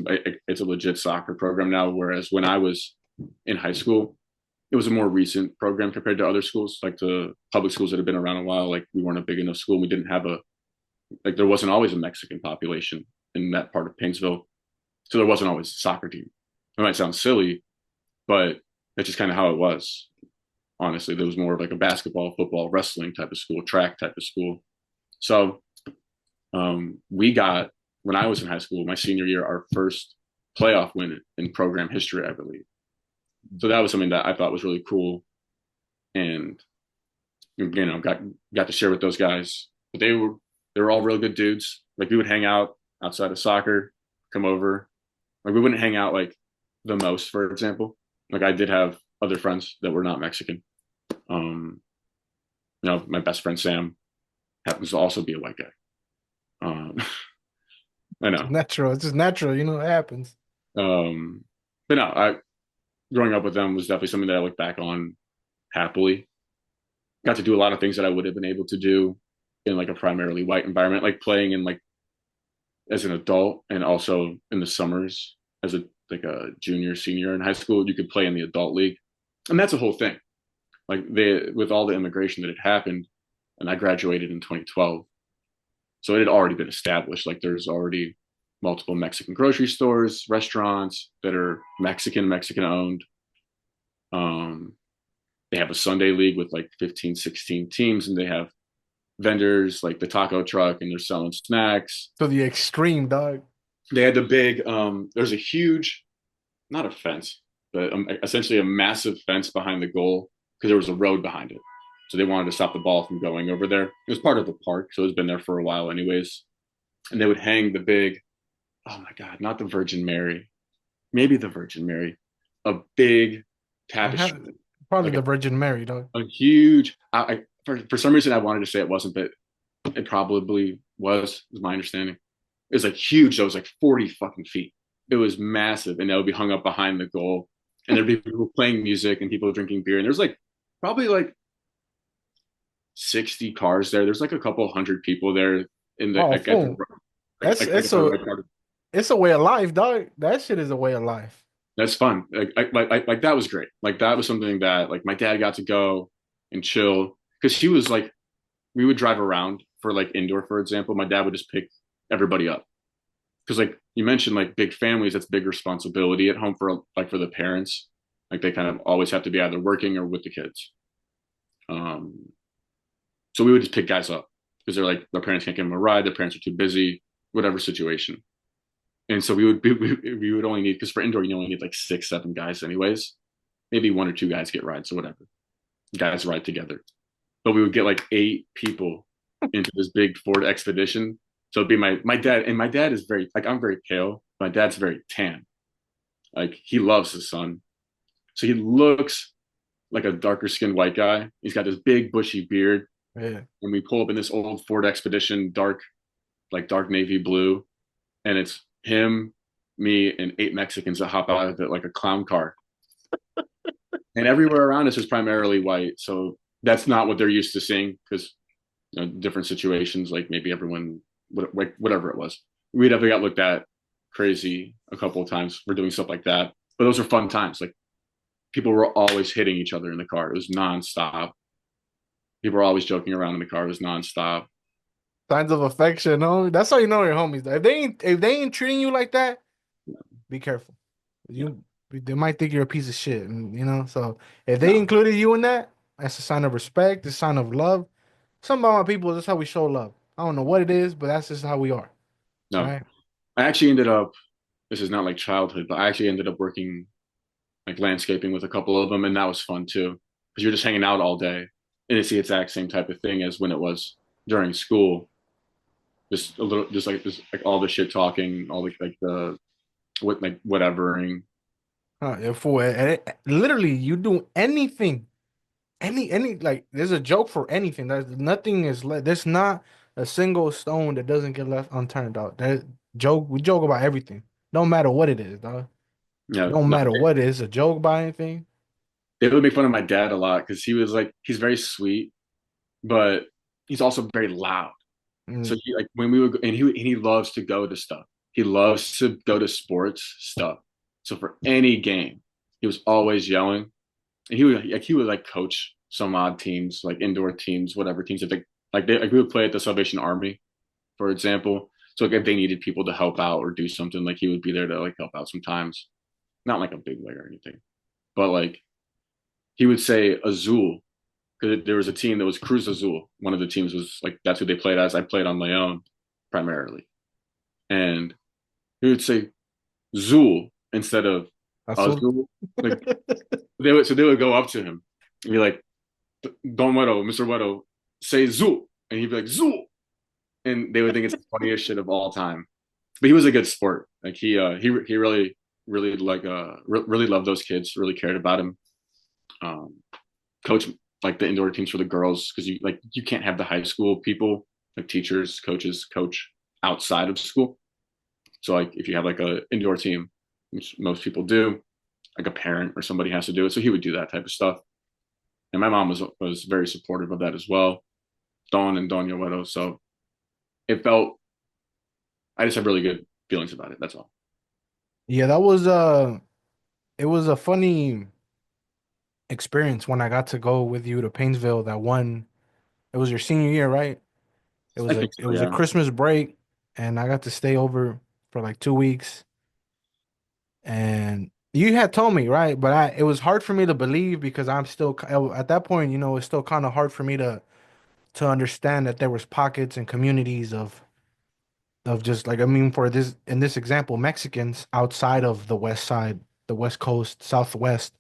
a legit soccer program now. Whereas when I was in high school, it was a more recent program compared to other schools, like the public schools that have been around a while. Like we weren't a big enough school. We didn't have like there wasn't always a Mexican population in that part of Painesville, so there wasn't always a soccer team. It might sound silly, but that's just kind of how it was. Honestly, there was more of like a basketball, football, wrestling type of school, track type of school. So we got, when I was in high school, my senior year, our first playoff win in program history, I believe. So that was something that I thought was really cool, and got to share with those guys. But they were all real good dudes. Like we would hang out outside of soccer, come over. Like we wouldn't hang out like the most, for example. Like I did have other friends that were not Mexican. Um, my best friend Sam happens to also be a white guy. Um, I It's know. just natural. It's just natural. You know, it happens. Um, but no, I growing up with them was definitely something that I look back on happily. Got to do a lot of things that I would have been able to do in like a primarily white environment, like playing in like as an adult, and also in the summers as a junior, senior in high school, you could play in the adult league, and that's a whole thing. Like they, with all the immigration that had happened, and I graduated in 2012, so it had already been established. Like there's already multiple Mexican grocery stores, restaurants that are Mexican owned. Um, they have a Sunday league with like 15, 16 teams, and they have vendors like the taco truck, and they're selling snacks. To the extreme, dog. They had the big, there's a huge, not a fence, but essentially a massive fence behind the goal because there was a road behind it. So they wanted to stop the ball from going over there. It was part of the park, so it's been there for a while, anyways. And they would hang the big, oh my God, not the Virgin Mary, maybe the Virgin Mary, a big I have tapestry, probably like the Virgin Mary, dog. a huge. For some reason I wanted to say it wasn't, but it probably was my understanding. It was like huge. It was like 40 fucking feet. It was massive, and that would be hung up behind the goal. and there'd be people playing music and people drinking beer, and there's like probably like 60 cars there. There's like a couple hundred people there in the Oh, like at the fool. That's like it's at the a right part. it's a way of life, dog. That shit is a way of life. That's fun. Like that was great. Like that was something that like my dad got to go and chill because he was like we would drive around for like indoor, for example. My dad would just pick everybody up because like you mentioned, like big families, that's big responsibility at home for like for the parents. Like they kind of always have to be either working or with the kids. Um, so we would just pick guys up because they're like their parents can't give them a ride, their parents are too busy, whatever situation. And so we would only need because for indoor you only need like 6, 7 guys anyways. Maybe one or two guys get rides or whatever. Guys ride together. But we would get like 8 people into this big Ford Expedition. So it'd be my dad, and my dad is very like I'm very pale. My dad's very tan. Like he loves his son. So he looks like a darker skinned white guy. He's got this big bushy beard. Yeah. And we pull up in this old Ford Expedition, dark navy blue. And it's him, me, and 8 Mexicans that hop out of it like a clown car. And everywhere around us is primarily white. So that's not what they're used to seeing because different situations, like maybe everyone, whatever it was. We definitely got looked at crazy a couple of times for doing stuff like that. But those are fun times. Like people were always hitting each other in the car. It was nonstop. People were always joking around in the car. It was nonstop. Signs of affection, no. That's how you know your homies. If they ain't treating you like that, be careful. You they might think you're a piece of shit, and So if they No, included you in that, that's a sign of respect. It's a sign of love. Some of my people, that's how we show love. I don't know what it is, but that's just how we are, no. right? I actually ended up. This is not like childhood, but I actually ended up working like landscaping with a couple of them, and that was fun too because you're just hanging out all day, and it's the exact same type of thing as when it was during school. Just a little, just like all the shit talking, all the like the what like whatevering. Yeah, for literally, you do anything, any like, there's a joke for anything. There's nothing is there's not a single stone that doesn't get left unturned out. We joke about everything, no matter what it is, dog. Yeah, Don't no, matter what it is, a joke about anything. they would make fun of my dad a lot because he was like he's very sweet, but he's also very loud. So Mm. he like when we would go, and he loves to go to stuff. He loves to go to sports stuff. So for any game, he was always yelling, and he would like coach some odd teams, like indoor teams, whatever teams. If like we would play at the Salvation Army, for example. So like if they needed people to help out or do something, like he would be there to like help out sometimes. Not like a big way or anything, but like he would say Azul because there was a team that was Cruz Azul. One of the teams was like that's who they played as. I played on Leon primarily, and he would say Zul instead of Azul. Azul. Like they would go up to him and be like, Don Wedo, Mr. Wedo, say Zul, and he'd be like Zul, and they would think it's the funniest shit of all time. But he was a good sport. Like he really like really loved those kids. Really cared about him. Um, coach like the indoor teams for the girls because you can't have the high school people like teachers, coaches, coach outside of school. So like if you have like a indoor team, which most people do, like a parent or somebody has to do it. So he would do that type of stuff. And my mom was very supportive of that as well. Don and Doña Wedo. So it felt I just have really good feelings about it. That's all. Yeah, it was a funny experience when I got to go with you to Painesville. It was your senior year, right? I think It so, was a yeah. Christmas break, and I got to stay over for like 2 weeks. And you had told me, right? But it was hard for me to believe because I'm still at that point, it's still kind of hard for me to understand that there was pockets and communities of just like, I mean, for this in this example, Mexicans outside of the West Side, the West Coast, Southwest.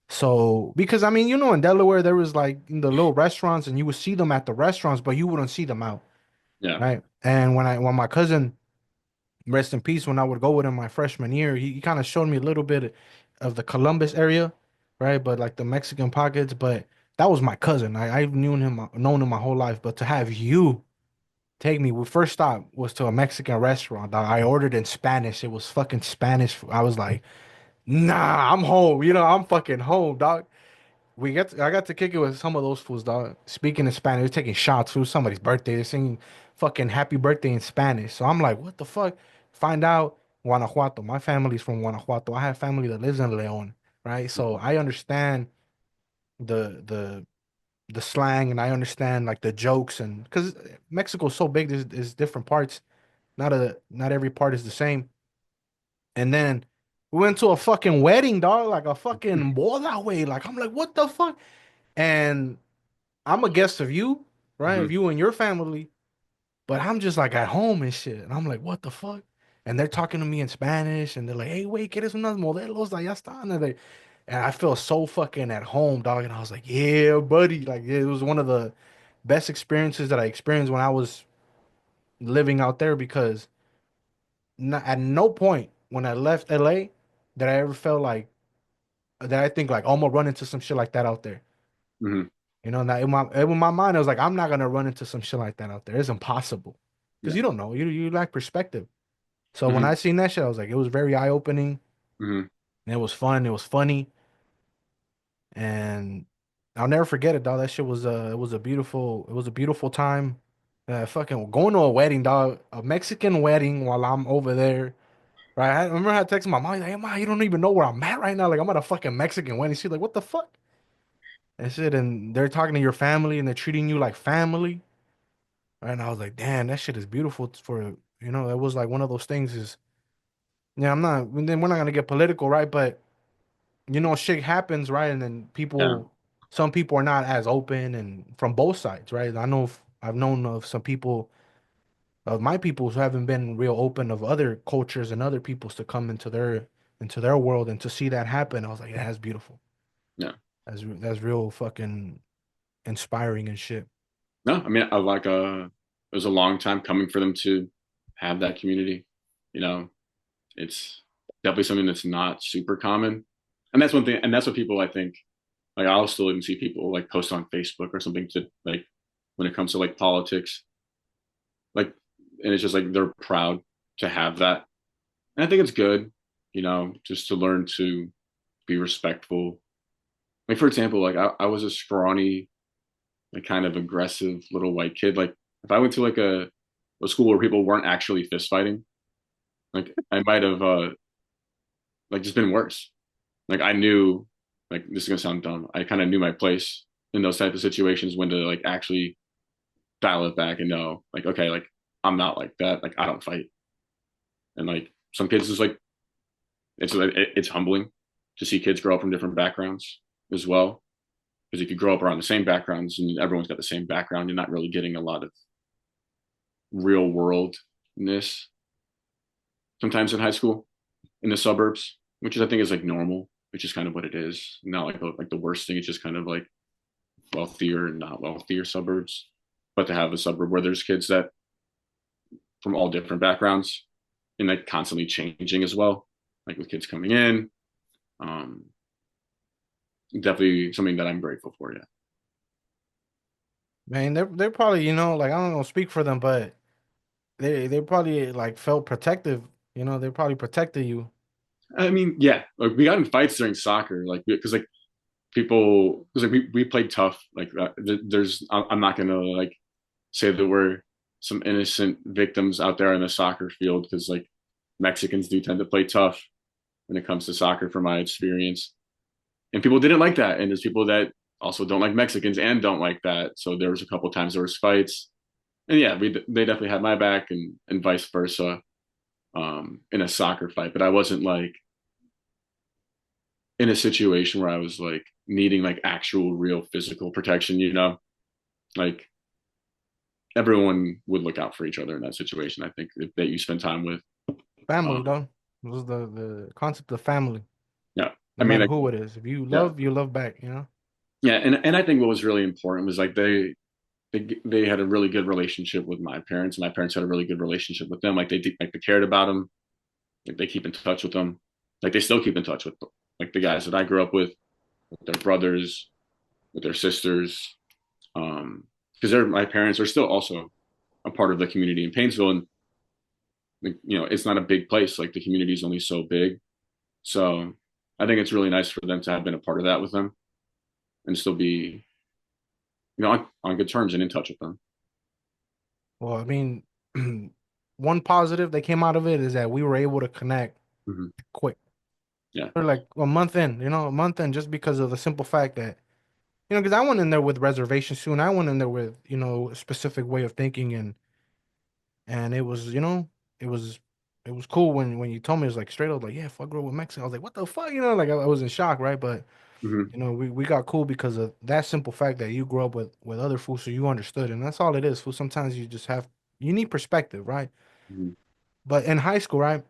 So because I mean, in Delaware there was like the little restaurants, and you would see them at the restaurants, but you wouldn't see them out, Yeah. right? And when my cousin, rest in peace, when I would go with him my freshman year, he kind of showed me a little bit of the Columbus area, right? But like the Mexican pockets, but that was my cousin. I've known him my whole life, but to have you take me, we first stop was to a Mexican restaurant. I ordered in Spanish. It was fucking Spanish. I was like, Nah, I'm home. I'm fucking home, dog. I got to kick it with some of those fools, dog. Speaking in Spanish, they're taking shots. It was somebody's birthday. They're singing fucking happy birthday in Spanish. So I'm like, what the fuck? Find out Guanajuato. My family's from Guanajuato. I have family that lives in Leon, right? So I understand the the the slang and I understand like the jokes and because Mexico's so big, there's different parts. Not every part is the same. And then we went to a fucking wedding, dog, like a fucking boda way. Like I'm like, what the fuck? And I'm a guest of you, right? Of Hmm. you and your family, but I'm just like at home and shit. And I'm like, what the fuck? And they're talking to me in Spanish and they're like, hey, wait, ¿quieres unos modelos? Allá están. And I feel so fucking at home, dog. And I was like, yeah, buddy. Like, yeah, it was one of the best experiences that I experienced when I was living out there because at no point when I left LA that I ever felt like that I think like, oh, I'm gonna run into some shit like that out there. Hmm. Now in my mind, I was like, I'm not gonna run into some shit like that out there. It's impossible because Yeah. you don't know. You lack perspective. So when Hmm. I seen that shit, I was like, it was very eye opening. Hmm. It was fun. It was funny, and I'll never forget it, dog. That shit was it was a beautiful time. Fucking going to a wedding, dog. A Mexican wedding while I'm over there. Right? I remember I texted my mom, like, hey, ma, you don't even know where I'm at right now. Like, I'm at a fucking Mexican wedding. She's like, what the fuck? And shit, and they're talking to your family and they're treating you like family. Right? And I was like, damn, that shit is beautiful it was like one of those things is, yeah, I'm not, and then we're not gonna get political, right? But, shit happens, right? And then Yeah. some people are not as open and from both sides, right? I've known of some people, of my people who haven't been real open of other cultures and other peoples to come into their world and to see that happen. I was like, yeah, that's beautiful. Yeah. That's real fucking inspiring and shit. No, I mean, I like it was a long time coming for them to have that community. You know, it's definitely something that's not super common. And that's one thing, and that's what people I think like I'll still even see people like post on Facebook or something to like when it comes to like politics. Like and it's just like they're proud to have that. And I think it's good, just to learn to be respectful. Like for example, like I was a scrawny, like kind of aggressive little white kid. Like if I went to like a school where people weren't actually fist fighting, like I might have like just been worse. Like I knew, like this is gonna sound dumb. I kind of knew my place in those type of situations when to like actually dial it back and know, like, okay, like I'm not like that. Like I don't fight. And like some kids is like it's humbling to see kids grow up from different backgrounds as well. Because if you grow up around the same backgrounds and everyone's got the same background, you're not really getting a lot of real worldness sometimes in high school in the suburbs, which is I think is like normal, which is kind of what it is. Not like the worst thing. It's just kind of like wealthier and not wealthier suburbs. But to have a suburb where there's kids that from all different backgrounds and like constantly changing as well, like with kids coming in, um, definitely something that I'm grateful for. Yeah. Man, they're probably, like I don't know, speak for them, but they probably like felt protective. They probably protected you. I mean, yeah, like we got in fights during soccer, like because like people, because like we played tough. Like there's, I'm not gonna like say that we're some innocent victims out there in the soccer field because like Mexicans do tend to play tough when it comes to soccer, from my experience. And people didn't like that, and there's people that also don't like Mexicans and don't like that. So there was a couple of times there was fights, and yeah, they definitely had my back and vice versa in a soccer fight. But I wasn't like in a situation where I was like needing like actual real physical protection, like everyone would look out for each other in that situation. I think that you spend time with. Family, Um, though. It was the concept of family, yeah, no I mean, matter like, who it is. If yeah, you love back. yeah, and I think what was really important was like they had a really good relationship with my parents, and my parents had a really good relationship with them. Like they cared about them. Like they keep in touch with them. Like they still keep in touch with them. Like the guys that I grew up with their brothers, with their sisters, because they're my parents are still also a part of the community in Painesville, and like, it's not a big place. Like the community is only so big, so I think it's really nice for them to have been a part of that with them and still be, on good terms and in touch with them. Well, I mean, one positive that came out of it is that we were able to connect Hmm. quick. Yeah. We're like a month in, a month in, just because of the simple fact that, because I went in there with reservations soon. I went in there with, a specific way of thinking, and it was, it was it was cool when you told me. It was like straight up like, yeah, fuck girl with Mexican. I was like, what the fuck, like I was in shock, right? But Hmm. we got cool because of that simple fact that you grew up with other fools, so you understood, and that's all it is. Fool. Sometimes you need perspective, right? Hmm. But in high school, right?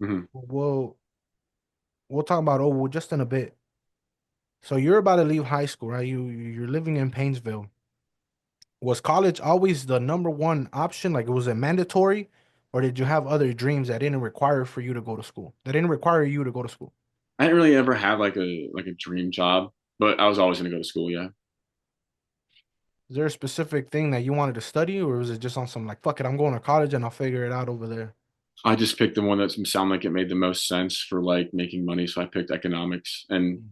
Hmm. We'll talk about just in a bit. So you're about to leave high school, right? You're living in Painesville. Was college always the number one option? Like, was it mandatory, or did you have other dreams that didn't require for you to go to school? That didn't require you to go to school? I didn't really ever have like a dream job, but I was always going to go to school. Yeah. Is there a specific thing that you wanted to study, or was it just on some like, fuck it, I'm going to college and I'll figure it out over there? I just picked the one that sounded like it made the most sense for like making money. So I picked economics, and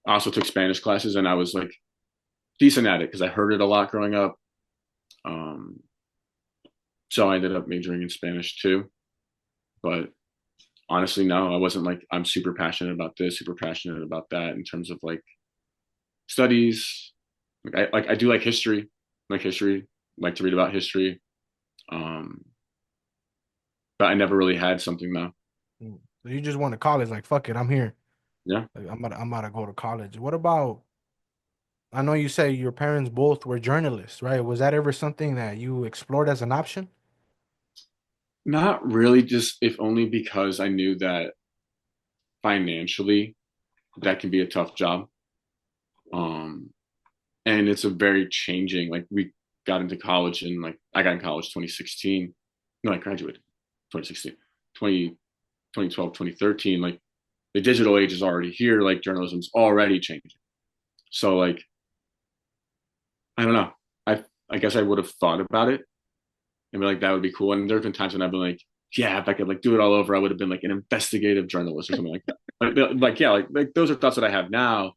I also took Spanish classes, and I was like decent at it because I heard it a lot growing up. Um, so I ended up majoring in Spanish too. But honestly, no, I wasn't like I'm super passionate about this, super passionate about that in terms of like studies. I do like history, like to read about history. Um, but I never really had something though. Mm. So you just went to college, like, fuck it, I'm here. Yeah. Like, I'm about to go to college. What about? I know you say your parents both were journalists, right? Was that ever something that you explored as an option? Not really, just if only because I knew that financially that can be a tough job. Um, and it's a very changing, like we got into college and like I got in college 2016. No, I graduated 2016, 2012, 2013. Like the digital age is already here. Like journalism's already changing. So like, I don't know. I guess I would have thought about it and be like, that would be cool. And there have been times when I've been like, yeah, if I could like do it all over, I would have been like an investigative journalist or something like that. Like yeah, like those are thoughts that I have now.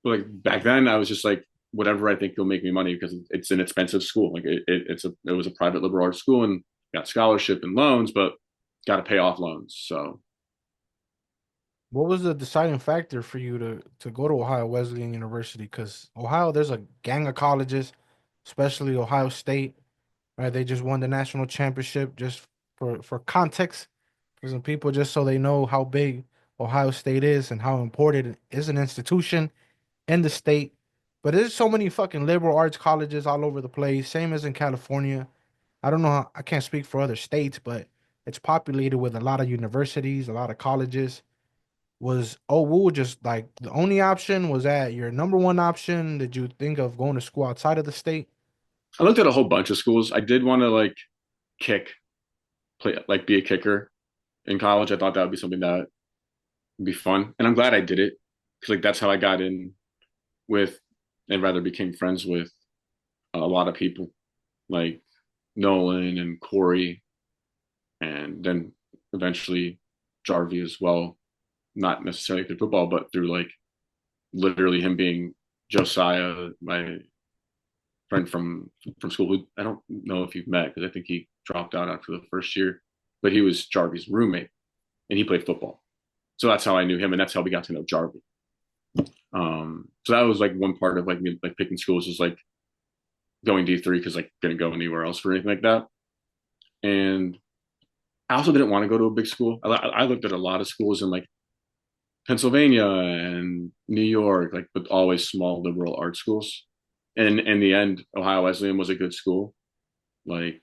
But like back then, I was just like, whatever I think will make me money because it's an expensive school. Like it was a private liberal arts school and got scholarship and loans, but got to pay off loans. So What was the deciding factor for you to go to Ohio Wesleyan University? Because Ohio, there's a gang of colleges, especially Ohio State, right? They just won the national championship. Just for context, for some people, just so they know how big Ohio State is and how important it is an institution in the state. But there's so many fucking liberal arts colleges all over the place, same as in California. I don't know I can't speak for other states, but it's populated with a lot of universities, a lot of colleges. Was Owu just like the only option? Was that your number one option? Did you think of going to school outside of the state? I looked at a whole bunch of schools. I did want to like kick, play, like be a kicker in college. I thought that would be something that would be fun, and I'm glad I did it because like that's how I got in with and rather became friends with a lot of people like Nolan and Corey, and then eventually Jarvie as well. Not necessarily through football, but through like literally him being Josiah, my friend from school. Who I don't know if you've met because I think he dropped out after the first year, but he was Jarvie's roommate and he played football. So that's how I knew him, and that's how we got to know Jarvie. So that was like one part of like me like picking schools is like going D3 because like couldn't go anywhere else for anything like that. And I also didn't want to go to a big school. I looked at a lot of schools in like Pennsylvania and New York, like but always small liberal arts schools. And in the end, Ohio Wesleyan was a good school. Like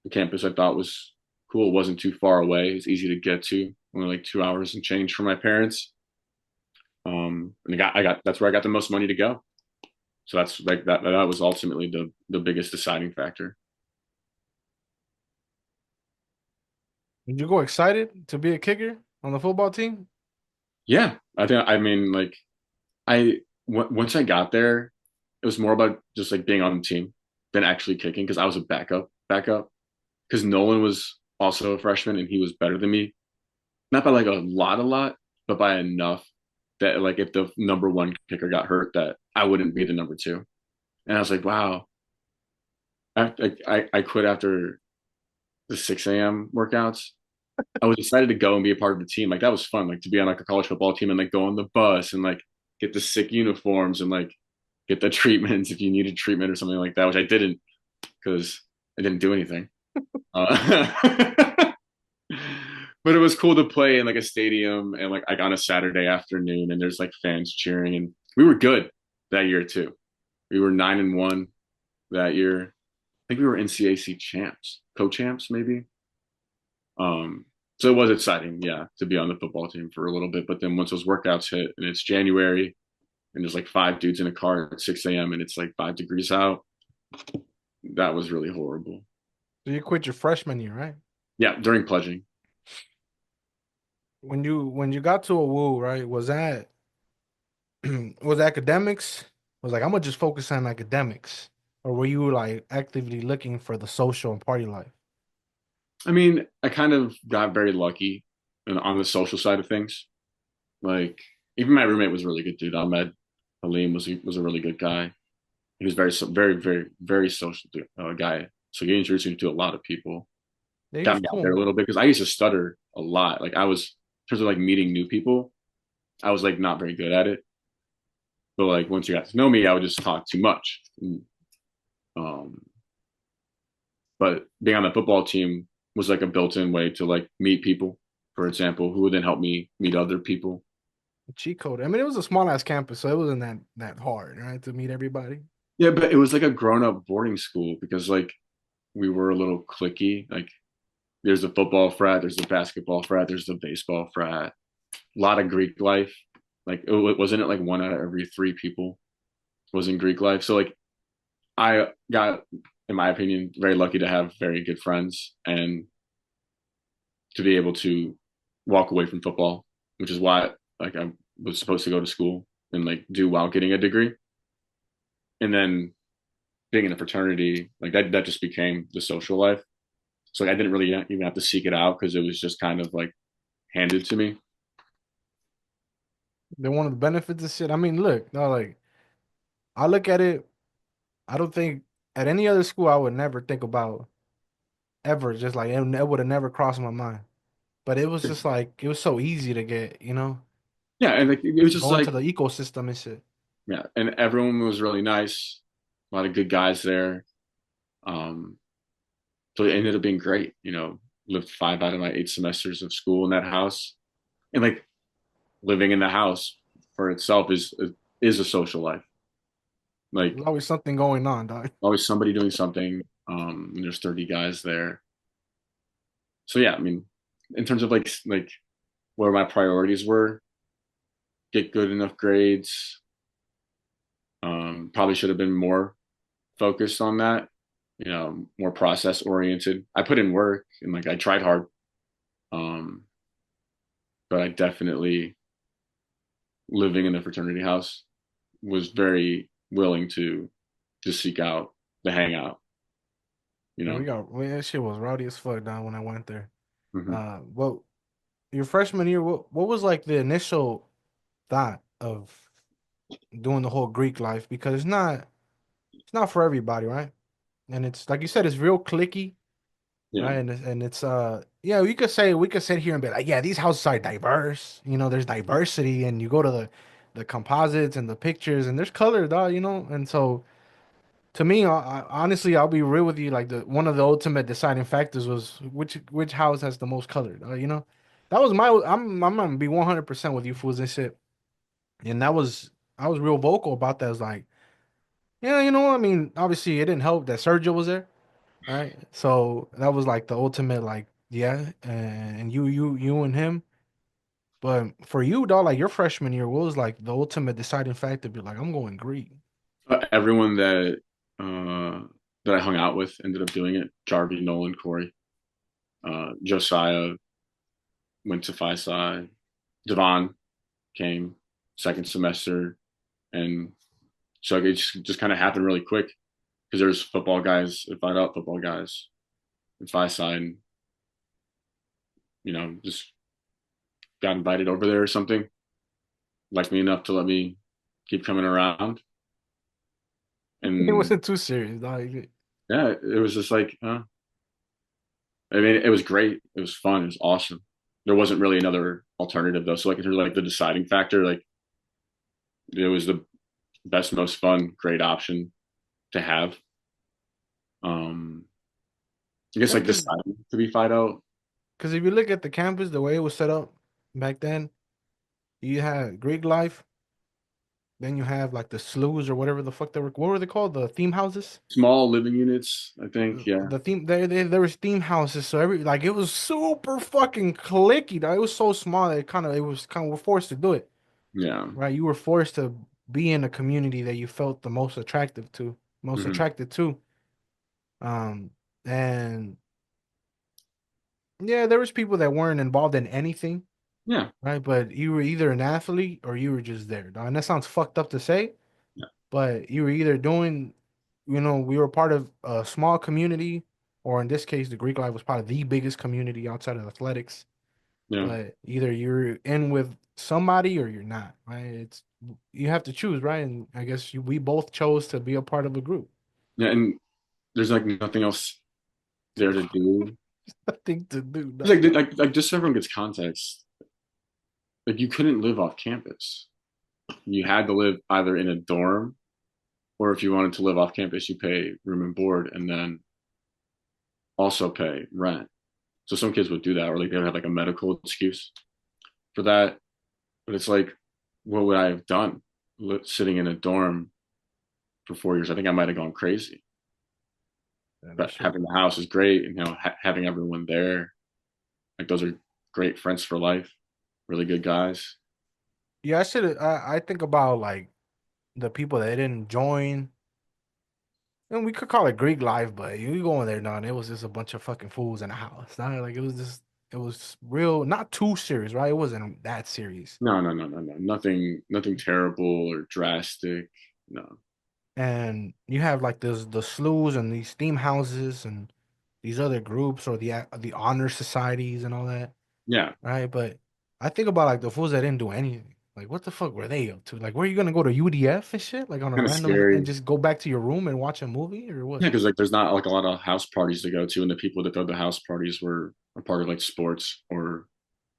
the campus I thought was cool. It wasn't too far away. It's easy to get to. Only like 2 hours and change for my parents. And I got that's where I got the most money to go. So that's like that was ultimately the biggest deciding factor. Did you go excited to be a kicker on the football team? Yeah, I mean like once I got there, it was more about just like being on the team than actually kicking because I was a backup because Nolan was also a freshman and he was better than me, not by like a lot, but by enough that like if the number one kicker got hurt, that I wouldn't be the number two. And I was like, wow. I quit after the 6 a.m. workouts. I was excited to go and be a part of the team. Like that was fun, like to be on like a college football team and like go on the bus and like get the sick uniforms and like get the treatments if you needed treatment or something like that, which I didn't because I didn't do anything. Uh, but it was cool to play in like a stadium and like on a Saturday afternoon and there's like fans cheering and we were good that year too. We were 9-1 that year. I think we were NCAC champs, co-champs maybe. So it was exciting, yeah, to be on the football team for a little bit. But then once those workouts hit and it's January and there's like five dudes in a car at 6 a.m. and it's like 5 degrees out, that was really horrible. So you quit your freshman year, right? Yeah, during pledging. When you got to a woo, right? Was that was academics? Was like I'm gonna just focus on academics, or were you like actively looking for the social and party life? I mean, I kind of got very lucky on the social side of things. Like, even my roommate was a really good dude. Ahmed Halim was a really good guy. He was very social guy. So he introduced me to a lot of people. Yeah, he was Got me out there cool. a little bit because I used to stutter a lot. Like I was in terms of like meeting new people, I was like not very good at it. But like once you got to know me, I would just talk too much. Um, but being on the football team was like a built-in way to like meet people, for example, who would then help me meet other people. Cheat code. I mean, it was a small ass campus, so it wasn't that hard, right, to meet everybody. Yeah, but it was like a grown-up boarding school because like we were a little cliquey. Like there's the football frat, there's the basketball frat, there's the baseball frat. A lot of Greek life. Like it wasn't it like one out of every three people was in Greek life. So like I got, in my opinion, very lucky to have very good friends and to be able to walk away from football, which is why like I was supposed to go to school and like do while getting a degree. And then being in a fraternity, like that just became the social life. So like, I didn't really even have to seek it out because it was just kind of like handed to me. They're one of the benefits of shit. I mean, look, no, like I look at it. I don't think at any other school I would never think about ever. Just like it would have never crossed my mind. But it was just like it was so easy to get, Yeah, and like it was just go into like the ecosystem and shit. yeah, and everyone was really nice. A lot of good guys there. Um, so it ended up being great. Lived 5 out of my 8 semesters of school in that house, and like living in the house for itself is a social life. There's Like always something going on, dog. always somebody doing something. And there's 30 guys there. So yeah, I mean, in terms of like where my priorities were, get good enough grades. Probably should have been more focused on that. More process oriented. I put in work and like I tried hard. Um, but I definitely living in the fraternity house was very willing to seek out the hangout. You Yeah, know. that shit was rowdy as fuck, dog, when I went there. Hmm. Well, your freshman year, what was like the initial thought of doing the whole Greek life? Because it's not for everybody, right? And it's like you said, it's real clicky, Yeah. right? And it's yeah, we could sit here and be like, yeah, these houses are diverse. There's diversity, and you go to the composites and the pictures, and there's color, dog. And so to me, honestly, I'll be real with you. Like the one of the ultimate deciding factors was which house has the most color. That was my. I'm gonna be 100% with you fools and shit. And I was real vocal about that. I was like, yeah, I mean, obviously it didn't help that Sergio was there, right? So that was like the ultimate, like, yeah, and you and him. But for you, dog, like your freshman year, what was like the ultimate deciding factor? Be like, I'm going Greek. Everyone uh, that I hung out with ended up doing it. Jarvie, Nolan, Corey, Josiah went to Phi Psi. Devon came second semester, and so it just kind of happened really quick because there's football guys at Fight Out, football guys at Phi Psi, and just got invited over there or something, liked me enough to let me keep coming around. It And wasn't too serious, dog. yeah, it was just like, I mean, it was great. It was fun. It was awesome. There wasn't really another alternative though. So like, in terms of like the deciding factor, like it was the best, most fun, great option to have. Um, I guess Yeah, like because deciding to be Fido. if you look at the campus, the way it was set up back then, you had Greek life, then you have like the sloughs or whatever the fuck they were. What were they called? The theme houses. Small living units, I think. Yeah. The theme there was theme houses, so every like it was super fucking clicky. Though. It was so small that it was kind of we're forced to do it, Yeah. right? You were forced to be in a community that you felt the most attractive to, most Hmm. attracted to. Um, and yeah, there was people that weren't involved in anything, Yeah. right? But you were either an athlete or you were just there. Dog. And that sounds fucked up to say, Yeah. but you were either doing, we were part of a small community, or in this case, the Greek life was part of the biggest community outside of athletics. Yeah. But either you're in with somebody or you're not, right? You have to choose, right? And I guess we both chose to be a part of a group. Yeah. And there's like nothing else there to do. Nothing to do, It's dog. like just so everyone gets context. Like you couldn't live off campus. You had to live either in a dorm, or if you wanted to live off campus, you pay room and board and then also pay rent. So some kids would do that, or like they would have like a medical excuse for that. But it's like, what would I have done sitting in a dorm for 4 years? I think I might have gone crazy. Yeah, that But shit. having the house is great, and having everyone there, like those are great friends for life, really good guys. Yeah, I should. I think about like the people that didn't join. And we could call it Greek life, but you go in there, now, and it was just a bunch of fucking fools in a house. Not like it was real, not too serious, right? It wasn't that serious. No, no, no, no, no, nothing terrible or drastic. No, And you have like the sloughs and these theme houses and these other groups or the honor societies and all that, yeah, right? But I think about like the fools that didn't do anything. Like, what the fuck were they up to? Like, were you gonna go to UDF and shit, like on a kind of random and scary. just go back to your room and watch a movie or what? Yeah, because like there's not like a lot of house parties to go to, and the people that throw the house parties were a part of like sports or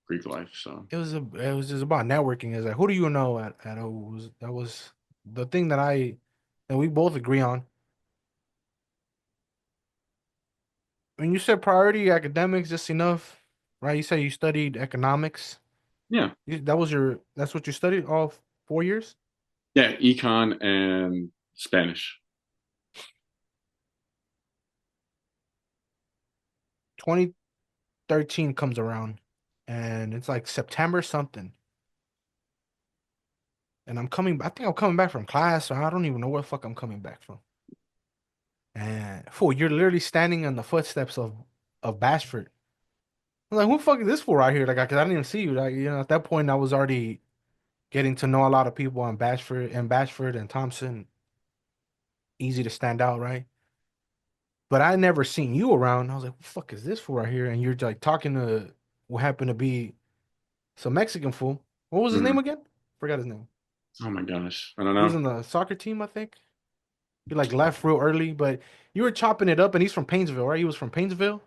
Greek life. So It was just about networking. Is like, who do you know at O? That was the thing that we both agree on. When you said priority academics, just enough, right? You said you studied economics. yeah, That's what you studied all 4 years. yeah, econ and Spanish. 2013 comes around, and it's like September something, and I think I'm coming back from class, or I don't even know where the fuck I'm coming back from. And fool, you're literally standing on the footsteps of Bashford. I'm like, who the fuck is this for right here? Like, cause I didn't even see you. Like, at that point, I was already getting to know a lot of people on Bashford and Thompson. Easy to stand out, right? But I never seen you around. I was like, what the fuck is this for right here? And you're like talking to what happened to be some Mexican fool. What was his name Mhm. again? Forgot his name. Oh my gosh, I don't He was know. on the soccer team, I think. He like left real early, but you were chopping it up, and he's from Painesville, right? He was from Painesville,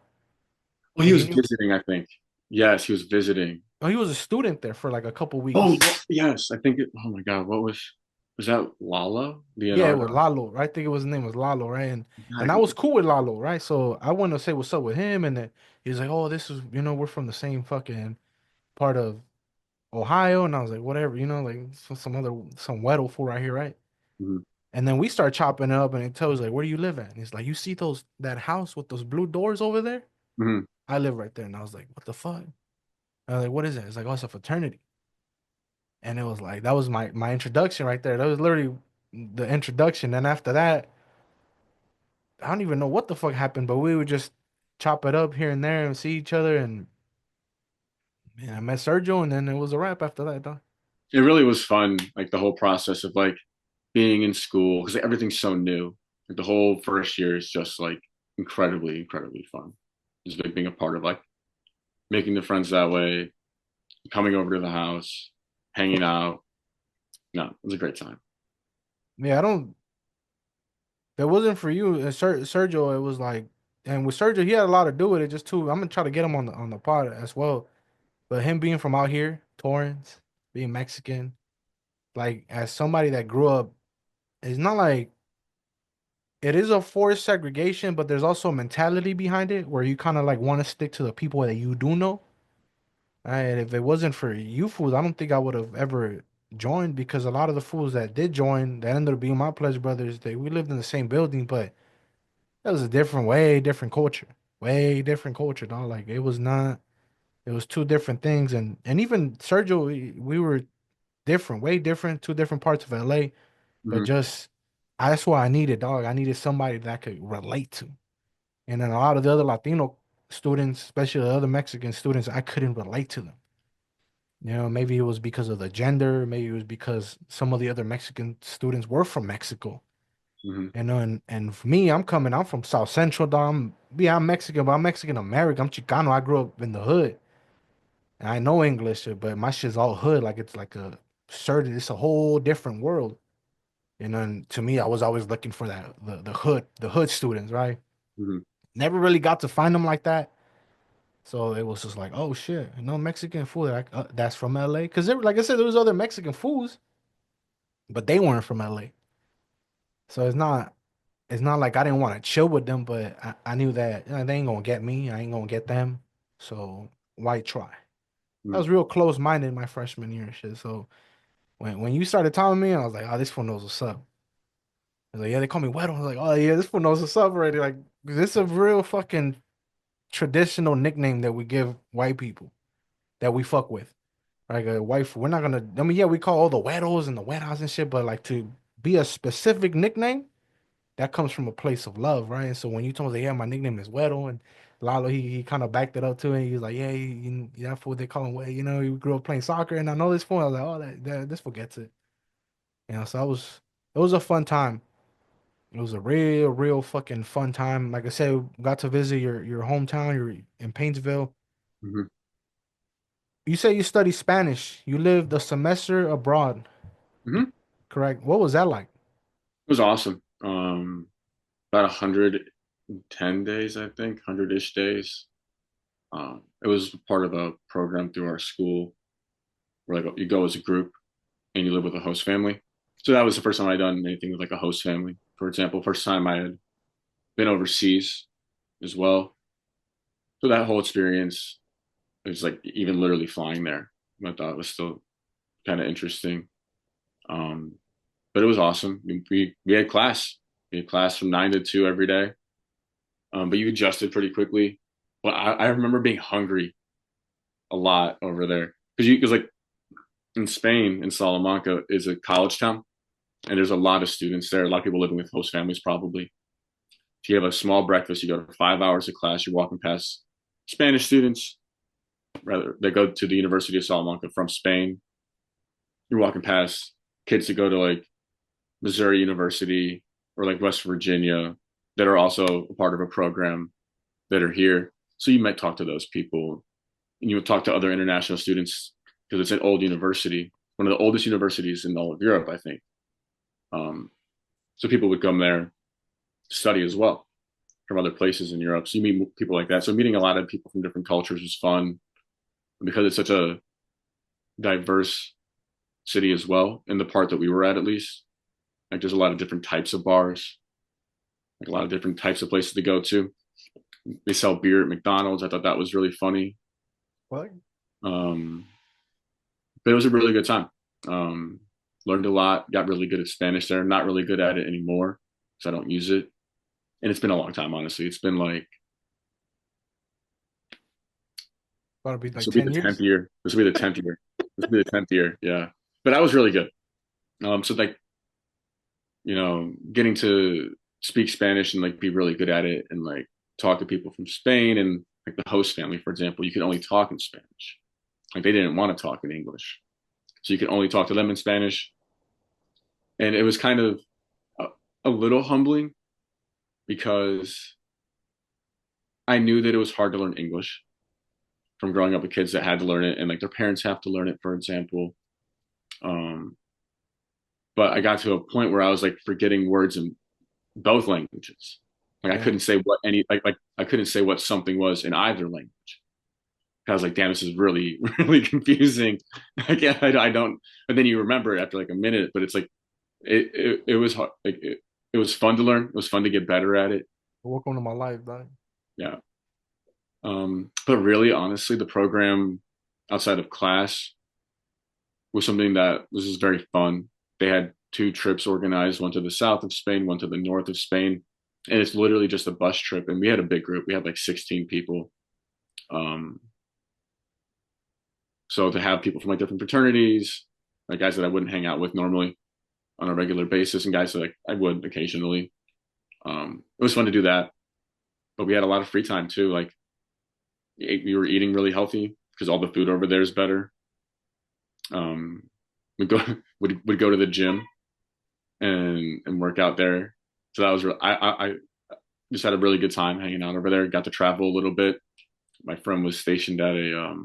Well, he and was you knew. visiting, I think. Yes, he was visiting. Oh, he was a student there for like a couple Oh, weeks. yes, I think oh my God, what was that Lalo, Yeah, it Leonardo? was Lalo. Right? I think it was his name was Lalo, right? And I God, was cool with Lalo, right? So I wanted to say what's up with him, and then he was like, "Oh, this is we're from the same fucking part of Ohio," and I was like, "Whatever, like some Weddle fool right here, right?" mhm, And then we start chopping it up, and it tells like, "Where do you live at?" And it's like, "You see that house with those blue doors over there? mhm. I live right there." And I was like, "What the fuck?" I was like, "What is it?" It's like, "Oh, it's a fraternity." And it was like that was my introduction right there. That was literally the introduction. And after that, I don't even know what the fuck happened, but we would just chop it up here and there and see each other. And man, I met Sergio, and then it was a wrap after that, dog. It really was fun, like the whole process of like being in school because everything's so new. Like the whole first year is just like incredibly, incredibly fun. Just like being a part of like making the friends that way, coming over to the house, hanging out. No, it was a great time. Yeah, I don't. If it wasn't for you, Sergio, it was like, and with Sergio, he had a lot to do with it. Just too, I'm gonna try to get him on the pod as well. But him being from out here, Torrance, being Mexican, like as somebody that grew up, it's not like it is a forced segregation, but there's also a mentality behind it where you kind of like want to stick to the people that you do know. And if it wasn't for you fools, I don't think I would have ever joined because a lot of the fools that did join, that ended up being my pledge brothers, we lived in the same building, but that was a different, way different culture, dog. Like it was not, it was two different things, and even Sergio, we were different, way different, two different parts of LA, but Hmm. just that's what I needed, dog. I needed somebody that I could relate to. And then a lot of the other Latino students, especially the other Mexican students, I couldn't relate to them. You know, maybe it was because of the gender, maybe it was because some of the other Mexican students were from Mexico. Hmm. You know, and for me, I'm from South Central, dog. Yeah, I'm Mexican, but I'm Mexican American. I'm Chicano. I grew up in the hood. And I know English, but my shit's all hood. Like it's like a certain, it's a whole different world. You know, and to me, I was always looking for that the hood students, right? Hmm. Never really got to find them like that. So it was just like, oh shit, no Mexican food that's from LA. Because like I said, there was other Mexican foods, but they weren't from LA. So it's not like I didn't want to chill with them, but I knew that they ain't gonna get me. I ain't gonna get them. So why try? I Hmm. was real close minded my freshman year and shit. So when you started telling me, I was like, oh, this fool knows what's up. I was like, yeah, they call me Weddle. I was like, oh yeah, this fool knows what's up already. Like this is a real fucking traditional nickname that we give white people that we fuck with. Like a wife, we're not gonna. I mean, yeah, we call all the Weddles and the Weddles and shit, but like to be a specific nickname that comes from a place of love, right? And so when you told me, yeah, my nickname is Weddle, and Lalo, he kind of backed it up too, and he was like, yeah, that's what they call him. You know, he grew up playing soccer, and I know this fool. I was like, oh, this fool gets it. You know, so it was a fun time. It was a real fucking fun time. Like I said, got to visit your hometown. You're in Painesville. Hmm. You say you study Spanish. You lived a semester abroad, Hmm. correct? What was that like? It was awesome. About 110 days, I think, 100-ish days. It was part of a program through our school where like you go as a group and you live with a host family. So that was the first time I'd done anything with like a host family. For example, first time I had been overseas as well. So that whole experience, it was like even literally flying there. I thought it was still kind of interesting. Um, but it was awesome. We had class. We had class from 9 to 2 every day. But you adjusted pretty quickly. But I remember being hungry a lot over there because like in Spain, in Salamanca is a college town, and there's a lot of students there. A lot of people living with host families probably. If you have a small breakfast, you go to 5 hours of class. You're walking past Spanish students, rather they go to the University of Salamanca from Spain. You're walking past kids that go to like Missouri University or like West Virginia that are also a part of a program that are here. So you might talk to those people, and you would talk to other international students because it's an old university, one of the oldest universities in all of Europe, I think. Um, so people would come there to study as well from other places in Europe. So you meet people like that. So meeting a lot of people from different cultures was fun because it's such a diverse city as well. In the part that we were at least, like there's a lot of different types of bars, like a lot of different types of places to go to. They sell beer at McDonald's. I thought that was really funny. What? Um, but it was a really good time. Um, Learned a lot. Got really good at Spanish there. Not really good at it anymore because I don't use it. And it's been a long time, honestly. It's been like About to be this like will be 10 the tenth years? year. This will be the 10th year. This will be the 10th year. Yeah, but I was really good. So like getting to speak Spanish and like be really good at it and like talk to people from Spain and like the host family, for example, you could only talk in Spanish. Like they didn't want to talk in English, so you could only talk to them in Spanish. And it was kind of a, a little humbling because I knew that it was hard to learn English. from growing up with kids that had to learn it and like their parents have to learn it, for example. Um, but I got to a point where I was like forgetting words in both languages. Like I Yeah. couldn't say what any like I couldn't say what something was in either language. I was like, damn, this is really really confusing. Like, yeah, I don't. But then you remember it after like a minute. But it's like it was hard. Like it was fun to learn. It was fun to get better at it. Welcome to my life, dog. Yeah. But really, honestly, the program outside of class was something that was just very fun. They had two trips organized, one to the south of Spain, one to the north of Spain. And it's literally just a bus trip. And we had a big group. We had like 16 people. Um, so to have people from like different fraternities, like guys that I wouldn't hang out with normally on a regular basis, and guys that like I would occasionally. It was fun to do that. But we had a lot of free time too. Like we were eating really healthy because all the food over there is better. Um, we go would go to the gym and work out there. So that was I just had a really good time hanging out over there. Got to travel a little bit. My friend was stationed at a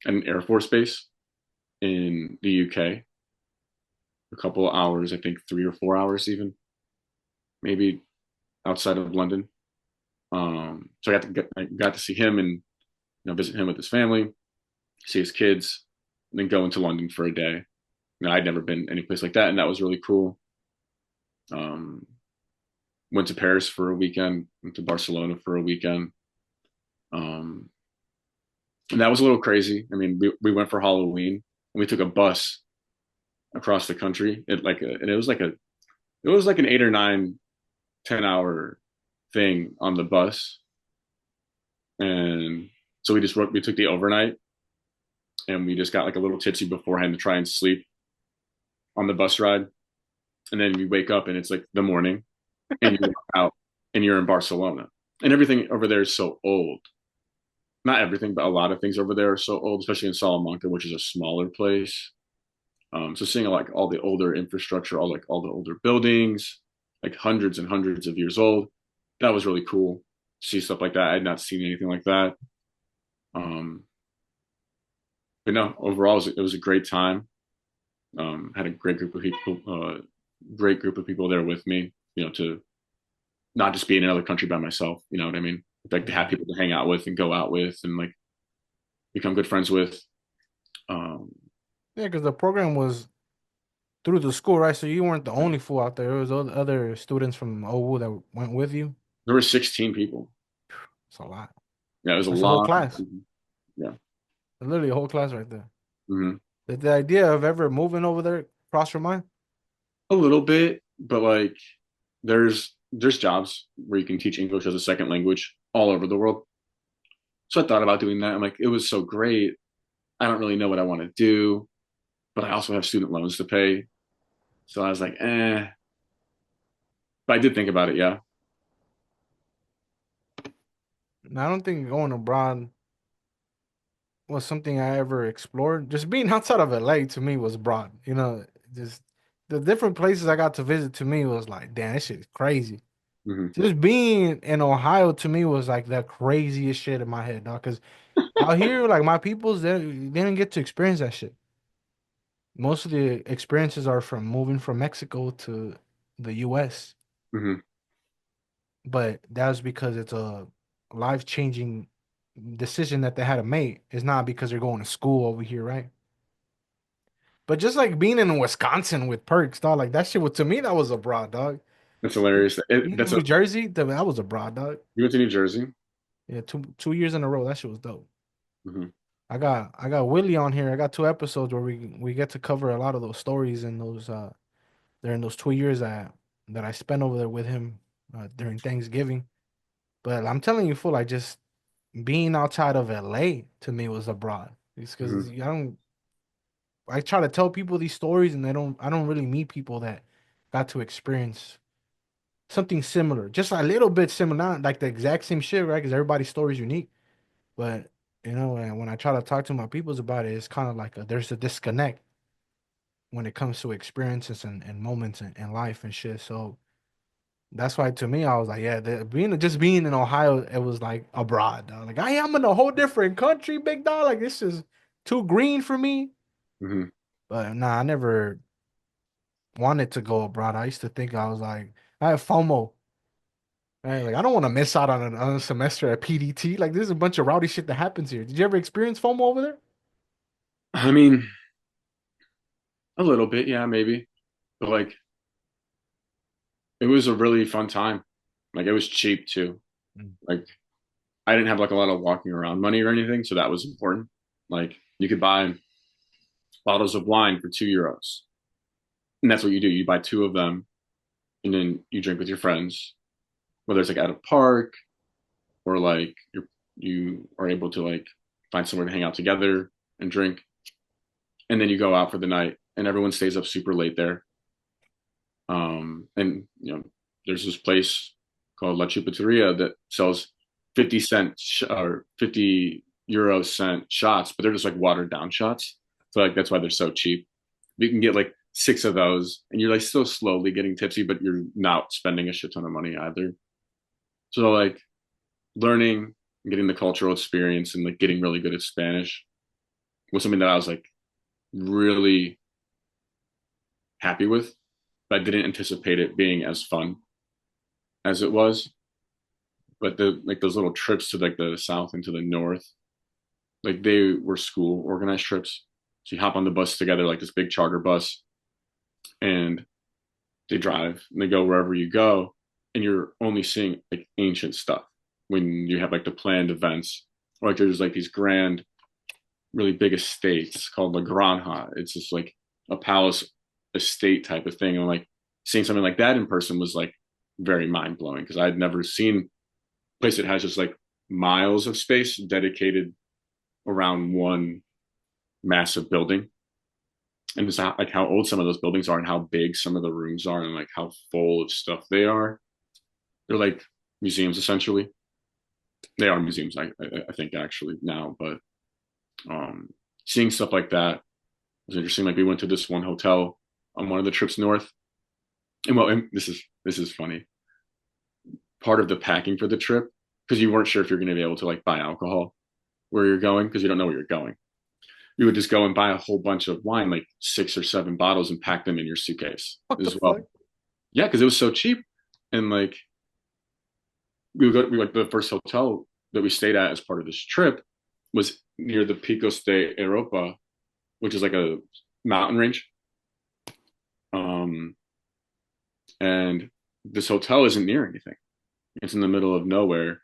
an Air Force base in the UK. A couple of hours, I think 3 or 4 hours even, maybe outside of London. So I got to see him and visit him with his family, see his kids, and then go into London for a day. I'd never been any place like that, and that was really cool. Um, Went to Paris for a weekend, went to Barcelona for a weekend. Um, and that was a little crazy. I mean, we went for Halloween and we took a bus across the country. And it was like an 8 or 9, 10 hour thing on the bus. And so we took the overnight and we just got like a little tipsy beforehand to try and sleep on the bus ride. And then we wake up and it's like the morning and you walk out and you're in Barcelona. And everything over there is so old. Not everything, but a lot of things over there are so old, especially in Salamanca, which is a smaller place. So seeing like all the older infrastructure, all the older buildings, like hundreds and hundreds of years old, that was really cool. See stuff like that. I had not seen anything like that. Um, but no, overall, it was a great time. Had a great group of people there with me. To not just be in another country by myself. You know what I mean? Like to have Yeah. people to hang out with and go out with and like become good friends with. Um, Yeah, because the program was through the school, right? So you weren't the only fool out there. There was other students from OU that went with you. there were 16 people. It's a lot. Yeah, it was a That's a whole lot. class. Yeah. Literally a whole class right there. Hmm. The idea of ever moving over there crossed your mind? A little bit, but like there's jobs where you can teach English as a second language all over the world. So I thought about doing that. I'm like, it was so great. I don't really know what I want to do, but I also have student loans to pay. So I was like, eh. But I did think about it, yeah. And I don't think going abroad was something I ever explored. Just being outside of LA to me was broad. Just the different places I got to visit to me was like, damn, that shit is crazy. Hmm. Just being in Ohio to me was like the craziest shit in my head, dog. Because out here, like my peoples, they didn't get to experience that shit. Most of the experiences are from moving from Mexico to the US. Hmm. But that's because it's a life-changing decision that they had to make. It's not because they're going to school over here, right? But just like being in Wisconsin with perks, dog, like that shit was to me that was abroad, dog. That's hilarious. Being in New Jersey, that was abroad, dog. You went to New Jersey. Yeah, two years in a row, that shit was dope. Hmm. I got Willie on here. I got two episodes where we get to cover a lot of those stories and those during those 2 years that I spent over there with him during Thanksgiving. But I'm telling you, fool, like just being outside of LA to me was abroad. It's Hmm. because I try to tell people these stories and I don't really meet people that got to experience something similar, just a little bit similar, not like the exact same shit, right? Because everybody's story is unique. But when I try to talk to my peoples about it, it's kind of like there's a disconnect when it comes to experiences and moments in life and shit. So That's why to me, I was like, yeah, being in Ohio, it was like abroad, dog. Like I am in a whole different country, big dog. Like this is too green for me. Hmm. But nah, I never wanted to go abroad. I used to think I was like, I have FOMO. Right? Like I don't want to miss out on a semester at PDT. Like there's a bunch of rowdy shit that happens here. Did you ever experience FOMO over there? I mean, a little bit, yeah, maybe. But like, it was a really fun time. Like, it was cheap too. Mm. Like, I didn't have like a lot of walking around money or anything, so that was important. Like, you could buy bottles of wine for €2, and that's what you do. You buy two of them, and then you drink with your friends, whether it's like at a park or like you are able to like find somewhere to hang out together and drink, and then you go out for the night, and everyone stays up super late there. And there's this place called La Chupateria that sells 50 cent or 50 euro cent shots, but they're just like watered down shots. So like that's why they're so cheap. You can get like six of those, and you're like still slowly getting tipsy, but you're not spending a shit ton of money either. So like learning, getting the cultural experience, and like getting really good at Spanish was something that I was like really happy with. But I didn't anticipate it being as fun as it was. But the like those little trips to like the south and to the north, like they were school organized trips. So you hop on the bus together, like this big charter bus, and they drive and they go wherever you go, and you're only seeing like ancient stuff when you have like the planned events. Or like there's like these grand, really big estates called La Granja. It's just like a palace estate type of thing. And like seeing something like that in person was like very mind blowing because I'd never seen place that has just like miles of space dedicated around one massive building. And it's like how old some of those buildings are and how big some of the rooms are and like how full of stuff they are. They're like museums essentially. They are museums, I think actually now, but um, seeing stuff like that was interesting. Like we went to this one hotel on one of the trips north, and well, and this is funny. Part of the packing for the trip because you weren't sure if you're going to be able to like buy alcohol where you're going because you don't know where you're going. You would just go and buy a whole bunch of wine, like 6 or 7 bottles, and pack them in your suitcase What the as well. fuck? Yeah, because it was so cheap. And like we like the first hotel that we stayed at as part of this trip was near the Picos de Europa, which is like a mountain range. Um, and this hotel isn't near anything. It's in the middle of nowhere.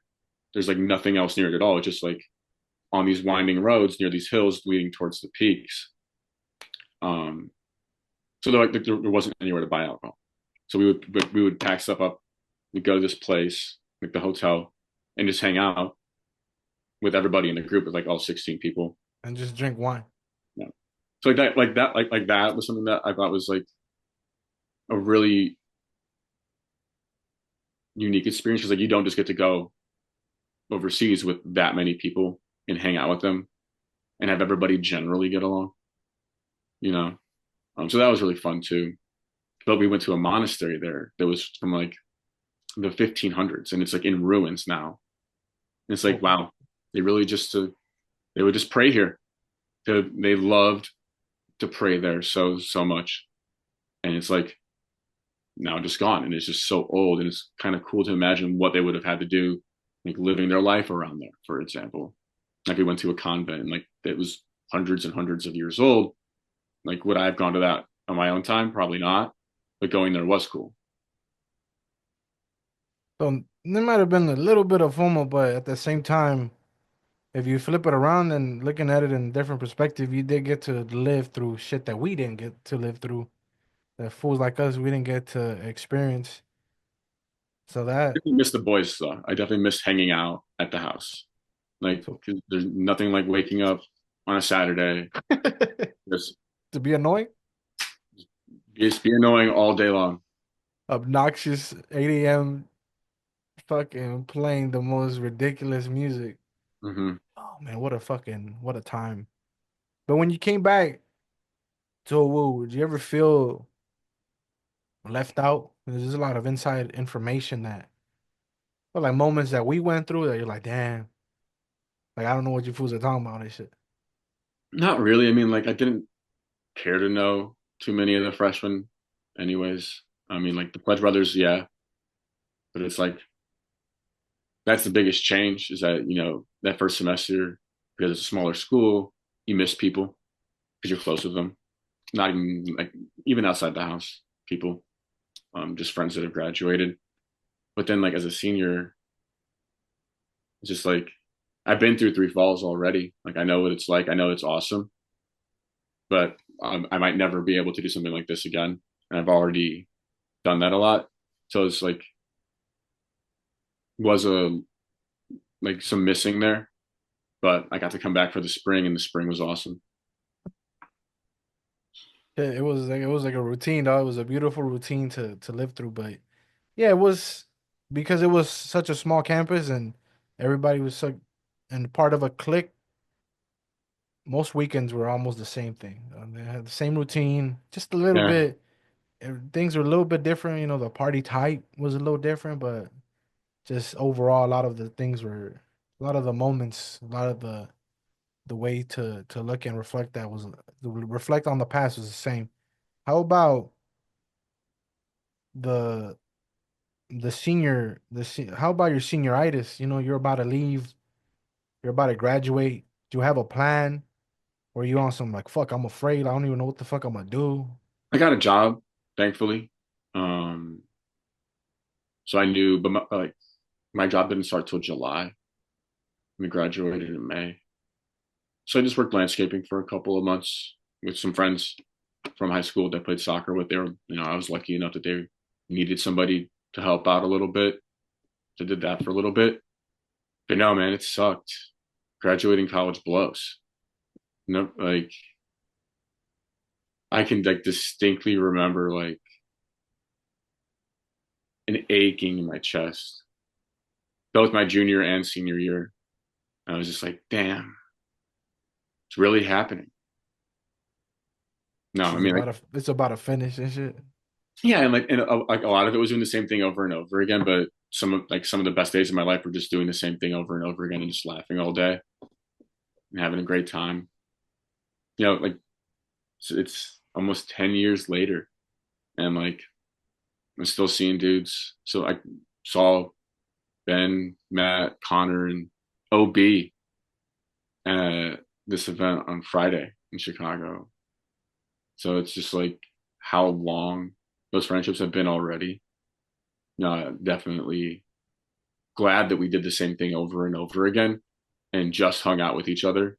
There's like nothing else near it at all. It's just like on these winding roads near these hills leading towards the peaks. Um, so there wasn't anywhere to buy alcohol. So we would pack stuff up. We'd go to this place, like the hotel, and just hang out with everybody in the group, with like all 16 people. And just drink wine. Yeah. So like that was something that I thought was like a really unique experience because like you don't just get to go overseas with that many people and hang out with them and have everybody generally get along, you know. So that was really fun too. But we went to a monastery there that was from like the 1500s, and it's like in ruins now. And it's like Oh, wow, they really just they would just pray here. They loved to pray there so much, and it's like now just gone, and it's just so old, and it's kind of cool to imagine what they would have had to do, like living their life around there, for example. Like we went to a convent, and like it was hundreds and hundreds of years old. Like would I have gone to that on my own time? Probably not, but going there was cool. so there might have been a little bit of FOMO, but at the same time, if you flip it around and looking at it in a different perspective, you did get to live through shit that we didn't get to live through. That fools like us, we didn't get to experience. So I that, miss the boys though. I definitely miss hanging out at the house. Like so 'cause there's nothing like waking up on a Saturday, just to be annoying, just be annoying all day long. obnoxious 8 a.m. fucking playing the most ridiculous music. Hmm. Oh man, what a time. But when you came back to Woo, did you ever feel left out. There's a lot of inside information that, but like moments that we went through that you're like, damn, like I don't know what you fools are talking about and shit. Not really. I mean, like I didn't care to know too many of the freshmen, anyways. I mean, like the Pledge Brothers, yeah, but it's like that's the biggest change is that that first semester because it's a smaller school, you miss people because you're close with them. Not even like even outside the house, people, just friends that have graduated. But then like as a senior, it's just like I've been through three falls already. Like I know what it's like. I know it's awesome, but I might never be able to do something like this again. And I've already done that a lot. So it's like was a like some missing there, but I got to come back for the spring, and the spring was awesome. It was like a routine, though. It was a beautiful routine to live through. But yeah, it was because it was such a small campus and everybody was so and part of a clique. Most weekends were almost the same thing. They had the same routine, just a little Yeah, bit. Things were a little bit different. The party type was a little different, but just overall, a lot of the things were, a lot of the moments, a lot of the way to look and reflect that was to reflect on the past was the same. How about the how about your senioritis? You're about to leave, you're about to graduate. Do you have a plan? Or you on some like fuck, I'm afraid. I don't even know what the fuck I'm gonna do. I got a job, thankfully. Um, so I knew, but my job didn't start till July. We graduated in May. So I just worked landscaping for a couple of months with some friends from high school that played soccer with. I was lucky enough that they needed somebody to help out a little bit. So I did that for a little bit. But no, man, it sucked. Graduating college blows. No, like I can like distinctly remember like an aching in my chest, both my junior and senior year. I was just like, damn, it's really happening. No, I mean like It's about to finish and shit. yeah, and like a lot of it was doing the same thing over and over again. But some of the best days of my life were just doing the same thing over and over again and just laughing all day and having a great time. Like it's almost 10 years later, and like I'm still seeing dudes. So I saw Ben, Matt, Connor, and OB at this event on Friday in Chicago. So it's just like how long those friendships have been already. No, definitely glad that we did the same thing over and over again and just hung out with each other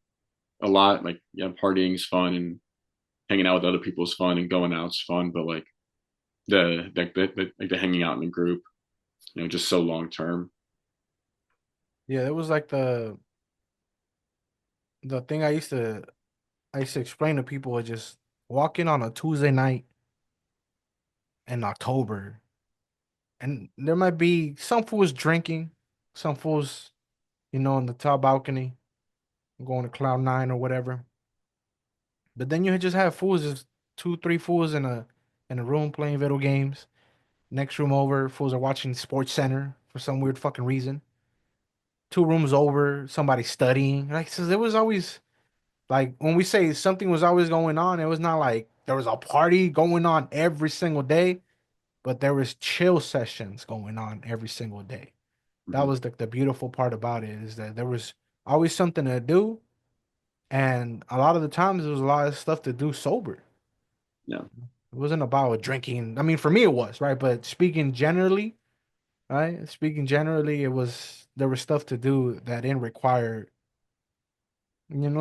a lot. Like, yeah, partying is fun and hanging out with other people is fun and going out is fun, but like the hanging out in a group, just so long term. Yeah, it was like the thing I used to explain to people was just walking on a Tuesday night in October, and there might be some fools drinking, some fools, on the top balcony, going to cloud nine or whatever. But then you just have fools, just two, three fools in a room playing video games. Next room over, fools are watching Sports Center for some weird fucking reason. Two rooms over, somebody studying. Like, so there was always like when we say something was always going on, it was not like there was a party going on every single day, but there was chill sessions going on every single day. That Mhm. was the beautiful part about it is that there was always something to do, and a lot of the times there was a lot of stuff to do sober. Yeah. It wasn't about drinking. I mean, for me it was, right? But speaking generally, right? Speaking generally, it was there was stuff to do that didn't require,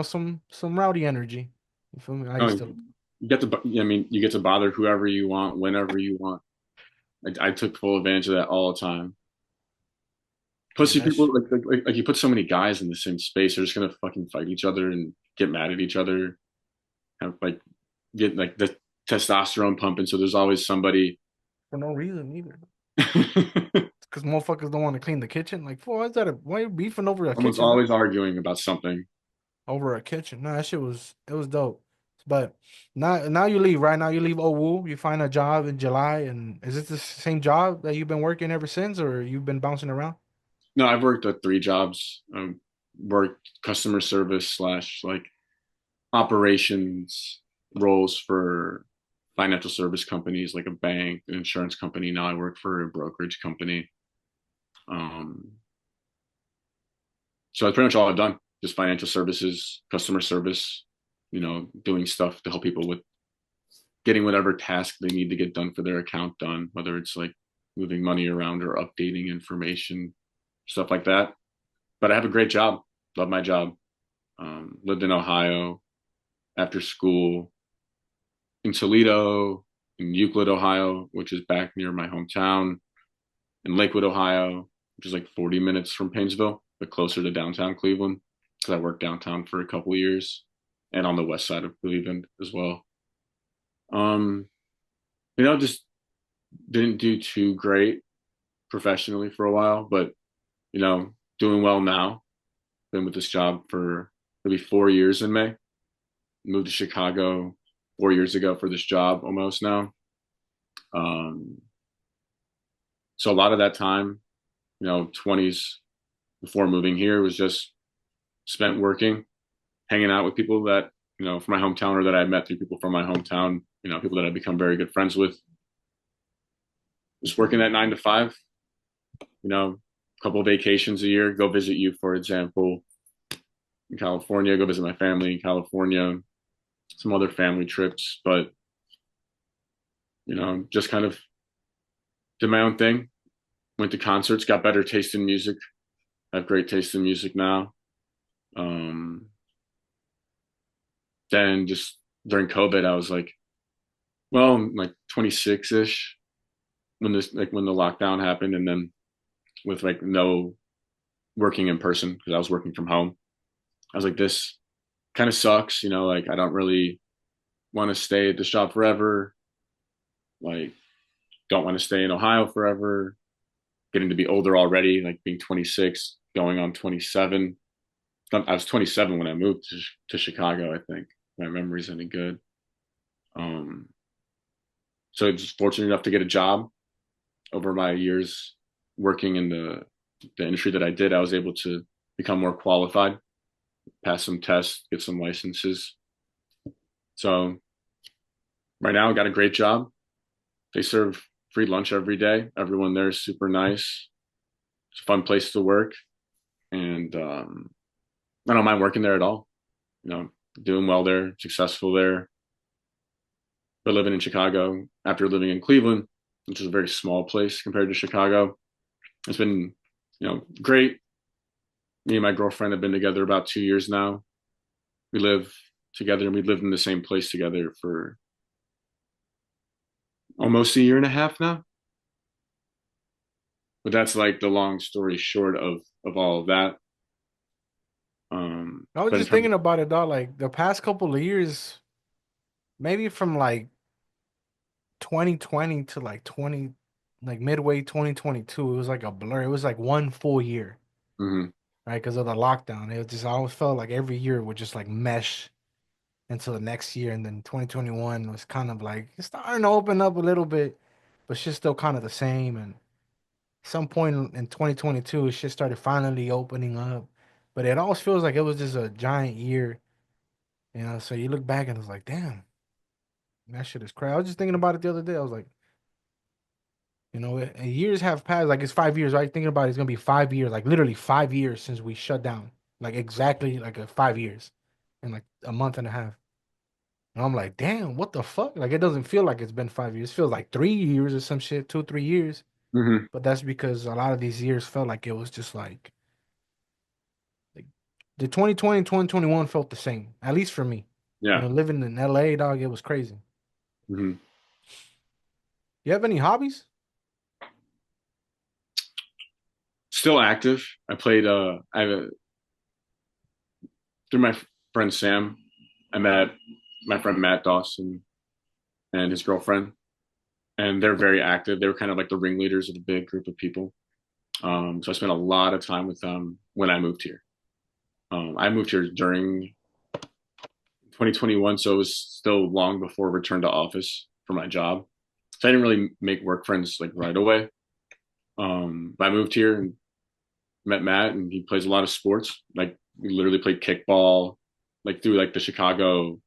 some rowdy energy. You feel me? I No, used to. I mean, you get to bother whoever you want, whenever you want. I took full advantage of that all the time. Plus, Yeah, see people like you put so many guys in the same space, they're just gonna fucking fight each other and get mad at each other, have like get like the testosterone pumping. So there's always somebody. for no reason either. Because motherfuckers don't want to clean the kitchen. Like, why is that? Why you beefing over a Someone's kitchen, bro? always arguing about something. Over a kitchen? No, that shit was it was dope. But now you leave, right? Now you leave OWU, you find a job in July, and is it the same job that you've been working ever since, or you've been bouncing around? No, I've worked at three jobs. Worked customer service slash like operations roles for financial service companies like a bank, an insurance company. Now I work for a brokerage company. Um, so that's pretty much all I've done. Just financial services, customer service, doing stuff to help people with getting whatever task they need to get done for their account done, whether it's like moving money around or updating information, stuff like that. But I have a great job. Love my job. Lived in Ohio after school, in Toledo, in Euclid, Ohio, which is back near my hometown, in Lakewood, Ohio, which is like 40 minutes from Painesville, but closer to downtown Cleveland because I worked downtown for a couple of years and on the west side of Cleveland as well. Um, just didn't do too great professionally for a while, but doing well now. Been with this job for maybe 4 years in May. Moved to Chicago 4 years ago for this job almost now. Um, so a lot of that time, 20s before moving here was just spent working, hanging out with people that, from my hometown or that I met through people from my hometown, people that I've become very good friends with. Just working that 9 to 5, a couple of vacations a year, go visit you, for example, in California, go visit my family in California, some other family trips, but, just kind of did my own thing, went to concerts, got better taste in music. I have great taste in music now. Um, then just during COVID, I was like, well, I'm like 26 ish when when the lockdown happened, and then with like no working in person because I was working from home, I was like, this kind of sucks, like I don't really want to stay at this job forever. Like, don't want to stay in Ohio forever. Getting to be older already, like being 26, going on 27. I was 27 when I moved to Chicago, I think. My memory's any good. Um, so I was fortunate enough to get a job over my years working in the industry that I did. I was able to become more qualified, pass some tests, get some licenses. So right now I got a great job. They serve free lunch every day. Everyone there is super nice. It's a fun place to work. And I don't mind working there at all. Doing well there, successful there. But living in Chicago after living in Cleveland, which is a very small place compared to Chicago, it's been, great. Me and my girlfriend have been together about 2 years now. We live together and we lived in the same place together for almost a year and a half now. But that's like the long story short of all of that. I was But in just terms, thinking about it, dog. Like the past couple of years, maybe from like 2020 to like 20, like midway 2022, it was like a blur. It was like one full year, mhm, right? Because of the lockdown. It was just, I always felt like every year would just like mesh into the next year. And then 2021 was kind of like it's starting to open up a little bit, but shit's still kind of the same. And some point in 2022, shit started finally opening up. But it always feels like it was just a giant year, you know. So you look back and it's like, damn, that shit is crazy. I was just thinking about it the other day. I was like, years have passed. Like it's 5 years, right? Thinking about it, it's gonna be 5 years, like literally 5 years since we shut down. Like exactly like 5 years in like a month and a half. And I'm like, damn, what the fuck? Like it doesn't feel like it's been 5 years. It feels like 3 years or some shit, 2, 3 years. mhm. But that's because a lot of these years felt like it was just like the 2020 2021 felt the same, at least for me. Yeah. Living in LA, dog, it was crazy. Mhm. You have any hobbies? Still active. I played. I have through my friend Sam. I met my friend Matt Dawson and his girlfriend, and they're very active. They were kind of like the ringleaders of a big group of people. So I spent a lot of time with them when I moved here. I moved here during 2021, so it was still long before return to office for my job. So I didn't really make work friends like right away. But I moved here and met Matt, and he plays a lot of sports. Like we literally played kickball, like through like the Chicago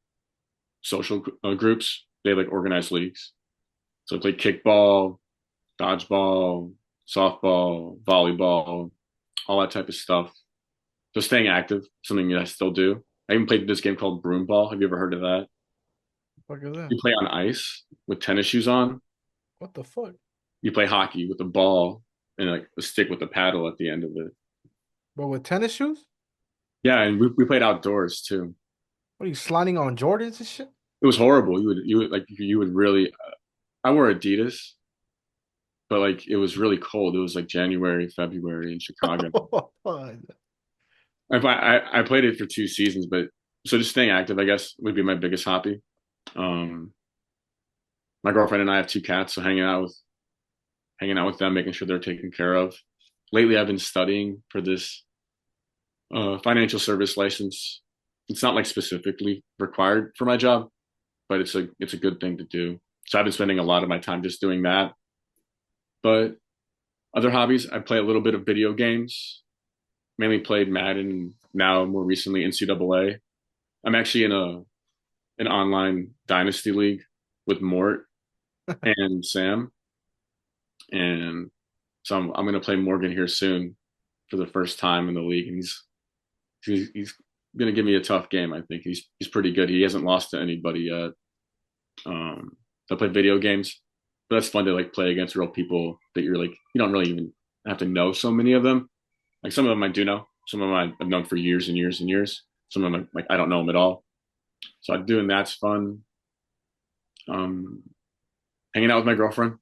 social groups. They have like organized leagues. So I played kickball, dodgeball, softball, volleyball, all that type of stuff. So staying active, something that I still do. I even played this game called Broomball. Have you ever heard of that? Fuck is that? You play on ice with tennis shoes on. What the fuck? You play hockey with a ball and like a stick with a paddle at the end of it. But with tennis shoes? Yeah, and we played outdoors too. What are you sliding on Jordans and shit? It was horrible. You would like you would really. I wore Adidas, but like it was really cold. It was like January, February in Chicago. I played it for 2 seasons, but so just staying active, I guess, would be my biggest hobby. Um, my girlfriend and I have 2 cats, so hanging out with them, making sure they're taken care of. Lately, I've been studying for this financial service license. It's not like specifically required for my job, but it's a good thing to do. So I've been spending a lot of my time just doing that. But other hobbies, I play a little bit of video games. Mainly played Madden. Now more recently NCAA. I'm actually in a an online dynasty league with Mort and Sam, and so I'm going to play Morgan here soon for the first time in the league, and he's going to give me a tough game. I think he's pretty good. He hasn't lost to anybody yet. Um, I play video games, but that's fun to like play against real people that you're like you don't really even have to know so many of them. Like some of them I do know, some of them I've known for years and years and years. Some of them like I don't know them at all. So doing that's fun. Um, hanging out with my girlfriend,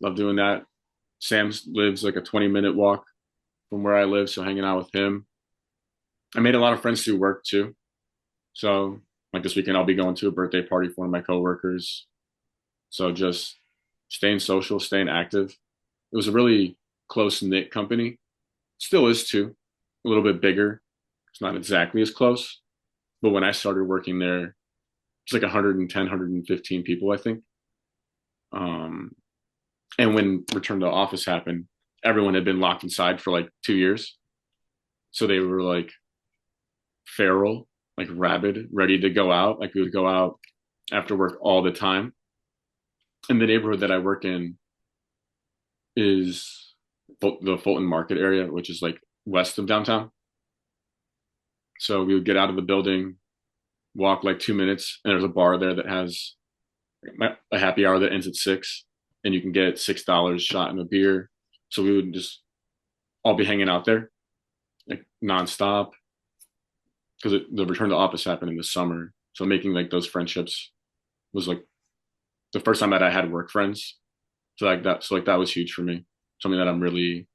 love doing that. Sam lives like a 20-minute walk from where I live, so hanging out with him. I made a lot of friends through work too. So like this weekend, I'll be going to a birthday party for one of my coworkers. So just staying social, staying active. It was a really close knit company. Still is too. A little bit bigger. It's not exactly as close, but when I started working there, it's like 110, 115 people, I think. Um, and when return to office happened, everyone had been locked inside for like 2 years. So they were like feral, like rabid, ready to go out. Like we would go out after work all the time. And the neighborhood that I work in is the Fulton Market area, which is like west of downtown. So we would get out of the building, walk like 2 minutes, and there's a bar there that has a happy hour that ends at 6, and you can get $6 shot in a beer. So we would just all be hanging out there like nonstop because the return to office happened in the summer. So making like those friendships was like the first time that I had work friends. So that was huge for me. Something that I'm really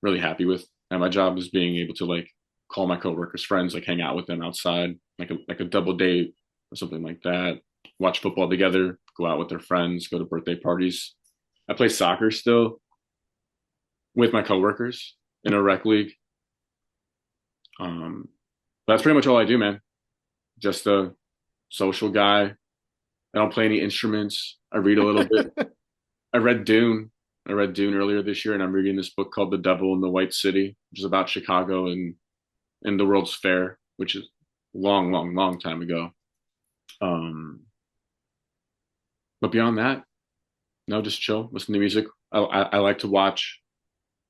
happy with. And my job is being able to like call my coworkers friends, like hang out with them outside, like a double date or something like that. Watch football together, go out with their friends, go to birthday parties. I play soccer still with my coworkers in a rec league. Um, that's pretty much all I do, man. Just a social guy. I don't play any instruments. I read a little bit. I read Dune. I read Dune earlier this year, and I'm reading this book called The Devil in the White City, which is about Chicago and the World's Fair, which is long, long, long time ago. Um, but beyond that, no, just chill, listen to music. I like to watch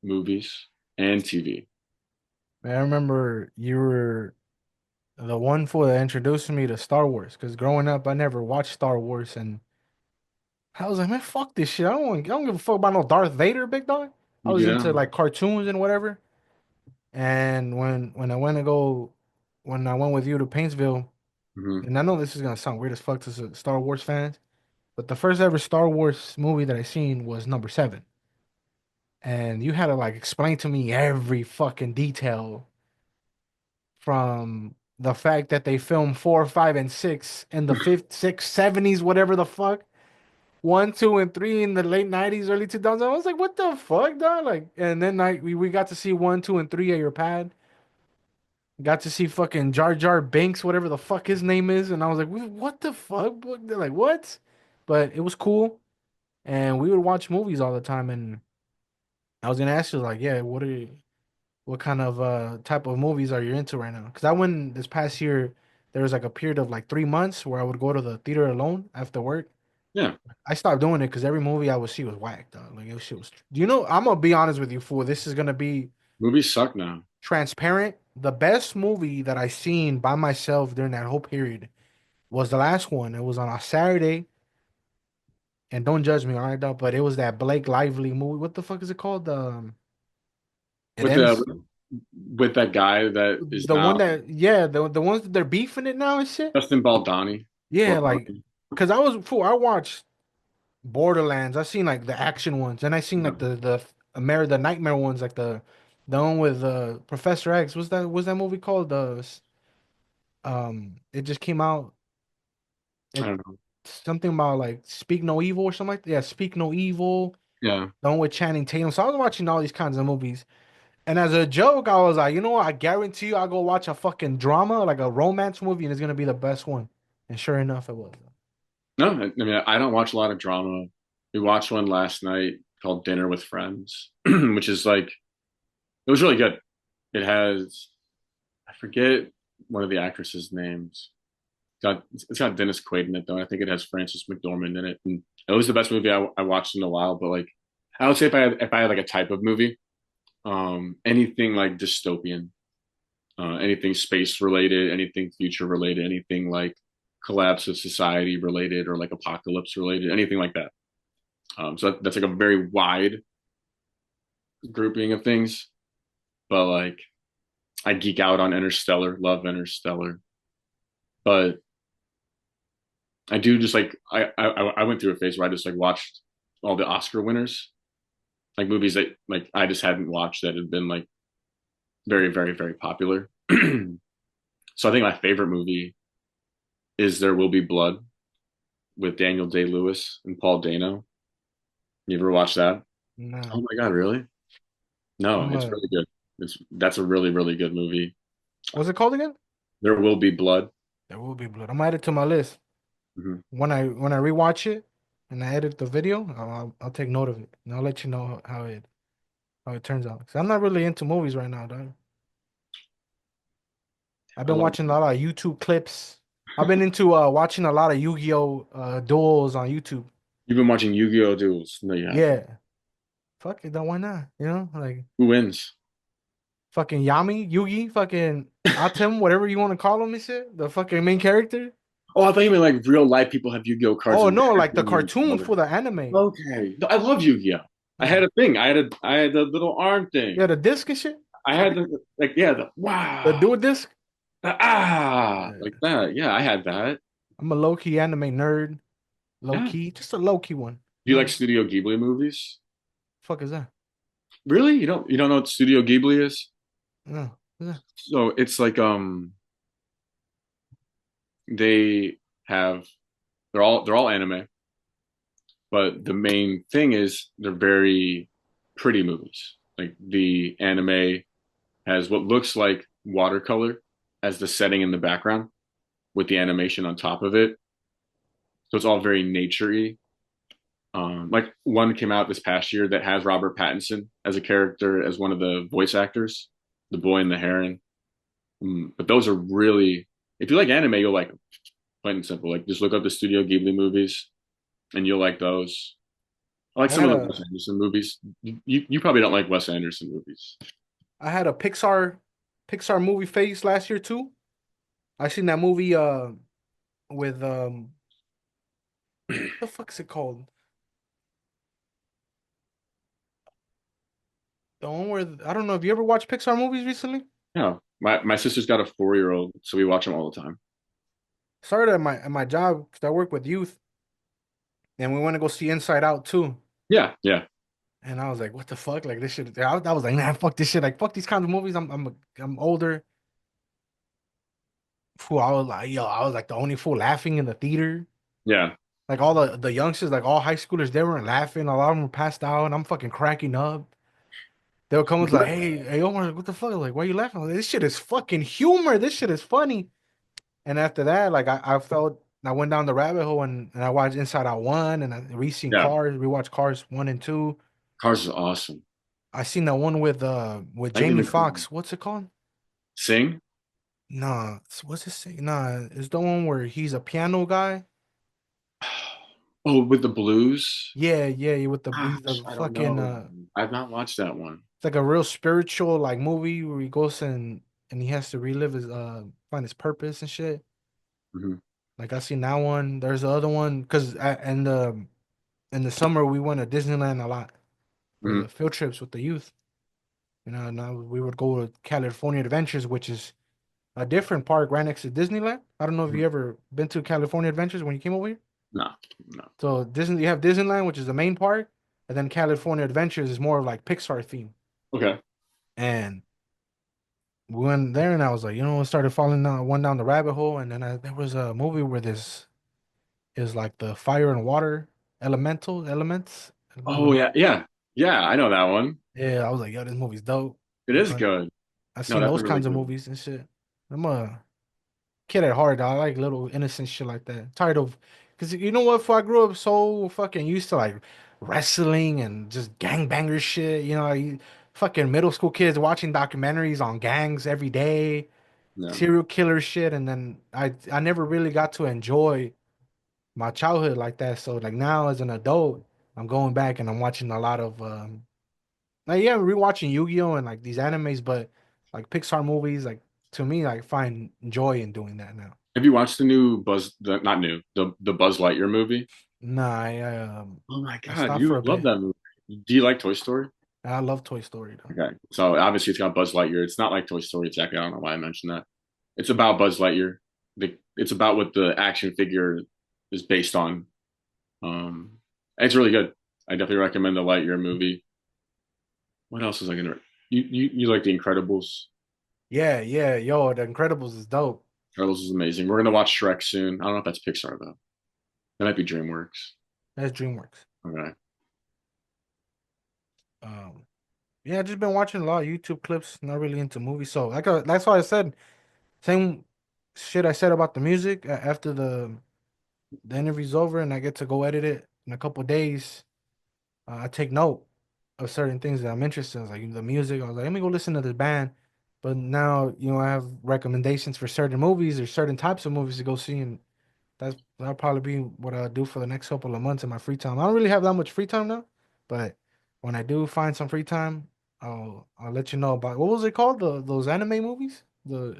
movies and TV. Man, I remember you were the one fool that introduced me to Star Wars. Because growing up, I never watched Star Wars, and I was like, man, fuck this shit. I don't give a fuck about no Darth Vader, big dog. I was Yeah. into like cartoons and whatever. And when I went with you to Painesville, Hmm. and I know this is gonna sound weird as fuck to Star Wars fans, but the first ever Star Wars movie that I seen was number seven. And you had to like explain to me every fucking detail from the fact that they filmed four, five, and six in the fifth, six, 70s, whatever the fuck. One, two, and three in the late 90s, early 2000s. I was like, what the fuck, dog? Like, and then we got to see one, two, and three at your pad. Got to see fucking Jar Jar Binks, whatever the fuck his name is, and I was like, What the fuck?" They're like, "What?" But it was cool, and we would watch movies all the time. And I was gonna ask you, like, yeah, what kind of type of movies are you into right now? Because I went this past year, there was like a period of like 3 months where I would go to the theater alone after work. Yeah, I stopped doing it because every movie I would see was whack, dog. Like it shit was. You know, I'm gonna be honest with you, fool. This is gonna be movies suck now. transparent. The best movie that I seen by myself during that whole period was the last one. It was on a Saturday, and don't judge me, all right, dog. But it was that Blake Lively movie. What the fuck is it called? It With the ends with that guy that is the one now that yeah, the ones that they're beefing it now and shit. Justin Baldoni. Yeah, like, Baldoni. cause I was fool. I watched Borderlands. I seen like the action ones, and I seen Yeah, like the nightmare ones, like the one with Professor X. Was that movie called it just came out. I It don't know. something about like Speak No Evil or something like that. Yeah, Speak No Evil. Yeah, The one with Channing Tatum. So I was watching all these kinds of movies, and as a joke, I was like, you know what? I guarantee you, I'll go watch a fucking drama, like a romance movie, and it's gonna be the best one. And sure enough, it was. no, I mean I don't watch a lot of drama. We watched one last night called Dinner with Friends, which is like it was really good. It has I forget one of the actresses' names. It's got Dennis Quaid in it though. I think it has Frances McDormand in it, and it was the best movie I watched in a while. But like, I would say if I had like a type of movie, anything like dystopian, anything space related, anything future related, anything like collapse of society related or like apocalypse related, anything like that. So that's like a very wide grouping of things. But like, I geek out on Interstellar, love Interstellar, but I do just like I went through a phase where I just like watched all the Oscar winners, like movies that like I just hadn't watched that had been like very, very, very popular. So I think my favorite movie is There Will Be Blood with Daniel Day-Lewis and Paul Dano. You ever watch that? Nah, Oh my God, really? No, I'm it's a. really good. That's a really, really good movie. What's it called again? There Will Be Blood. There will be blood. I'm gonna add it to my list. Mhm. When I rewatch it and I edit the video, I'll take note of it and I'll let you know how it turns out. 'Cause I'm not really into movies right now, dog. I've I been love. watching a lot of YouTube clips. I've been into watching a lot of Yu-Gi-Oh duels on YouTube. You've been watching Yu-Gi-Oh! Duels. No, you haven't. Yeah, fuck it, then why not? You know, like Who wins? fucking Yami, Yugi, fucking Atem, whatever you want to call him and shit. The fucking main character. Oh, I thought you meant like real life people have Yu-Gi-Oh cards Oh and no, they're like the doing it cartoon together. for the anime. Okay. No, I love Yu-Gi-Oh. I Yeah, had a thing. I had the little arm yeah, thing. the disc and shit. I had the like yeah, the The wow. dual disc. Like Yeah. that. Yeah, I had that. I'm a low key anime nerd. Low Yeah. key, just a low key one. Do you like No, Studio Ghibli movies? fuck is that? Really? You don't know what Studio Ghibli is? No, yeah. So it's like they have they're all anime, but the main thing is they're very pretty movies. Like the anime has what looks like watercolor as the setting in the background with the animation on top of it. So it's all very nature-y. Like one came out this past year that has Robert Pattinson as a character as one of the voice actors, the boy and the heron. But those are really, if you like anime, you'll like them. Plain and simple. Like just look up the Studio Ghibli movies, and you'll like those. I like I some had of the Wes a Anderson movies. You probably don't like Wes Anderson movies. I had a Pixar movie phase last year too. I seen that movie with the fuck's it called? The one where I don't know. Have you ever watched Pixar movies recently? Yeah, my sister's got a 4-year-old, so we watch them all the time. Started at my job because I work with youth, and we went to go see Inside Out too. Yeah, yeah, And I was like, what the fuck? Like this shit. I was like, nah, fuck this shit. Like fuck these kinds of movies. I'm older. Fool, I was like, yo, I was like the only fool laughing in the theater. yeah. Like all the youngsters, like all high schoolers, they weren't laughing. A lot of them were passed out, and I'm fucking cracking up. They'll come and like, hey, Omar, what the fuck? Like, why are you laughing? I'm like, this shit is fucking humor. This shit is funny. And after that, like, I felt I went down the rabbit hole and I watched Inside Out 1 and I re-seen Yeah, Cars, rewatched Cars 1 and 2. Cars is awesome. I seen that one with Lightning Jamie McQueen. Foxx. What's it called? Sing? Nah, what's it say? Nah, it's the one where he's a piano guy. Oh, with the blues? Yeah, with the he's Gosh, a I don't fucking know. I've not watched that one. it's like a real spiritual like movie where he goes and he has to relive his find his purpose and shit. Hmm. Like I seen that one. There's the other one because in the summer we went to Disneyland a lot for Hmm. the field trips with the youth. You know, now we would go to California Adventures, which is a different park right next to Disneyland. I don't know if you ever been to California Adventures when you came over here. No, no. So Disney, you have Disneyland, which is the main park, and then California Adventures is more of like Pixar theme. Okay. And we went there, and I was like, started falling down, went down the rabbit hole, and then there was a movie where this is like the fire and water elements. Oh yeah, yeah, yeah. I know that one. Yeah, I was like, yo, this movie's dope. It You is know, good. I No, seen that's a those really kinds of good one. movies and shit. I'm a kid at heart. I like little innocent shit like that. Tired of, because you know what? I grew up so fucking used to like wrestling and just gangbanger shit. Fucking middle school kids watching documentaries on gangs every day, Yeah. serial killer shit, and then I never really got to enjoy my childhood like that. So like now as an adult, I'm going back and I'm watching a lot of like yeah, I'm rewatching Yu-Gi-Oh and like these animes, but like Pixar movies, like to me, I find joy in doing that now. Have you watched the new not new, the Buzz Lightyear movie? Nah, Oh my I God, stopped for you a love bit. that movie. Do you like Toy Story? I love Toy Story though. Okay. So obviously it's got Buzz Lightyear. It's not like Toy Story exactly. I don't know why I mentioned that. It's about Buzz Lightyear. It's about what the action figure is based on. Um, it's really good. I definitely recommend the Lightyear movie. What else is I gonna? You like The Incredibles? Yeah, yo, The Incredibles is dope. Incredibles is amazing. We're gonna watch Shrek soon. I don't know if that's Pixar though. That might be DreamWorks. That's DreamWorks. Okay. Um, yeah, I just been watching a lot of YouTube clips. Not really into movies, so that's why I said same shit I said about the music after the interview's over and I get to go edit it in a couple days. I take note of certain things that I'm interested in, like the music. I was like, let me go listen to this band. But now, I have recommendations for certain movies or certain types of movies to go see, and that'll probably be what I'll do for the next couple of months in my free time. I don't really have that much free time now, but when I do find some free time, I'll let you know about what was it called? Those anime movies? The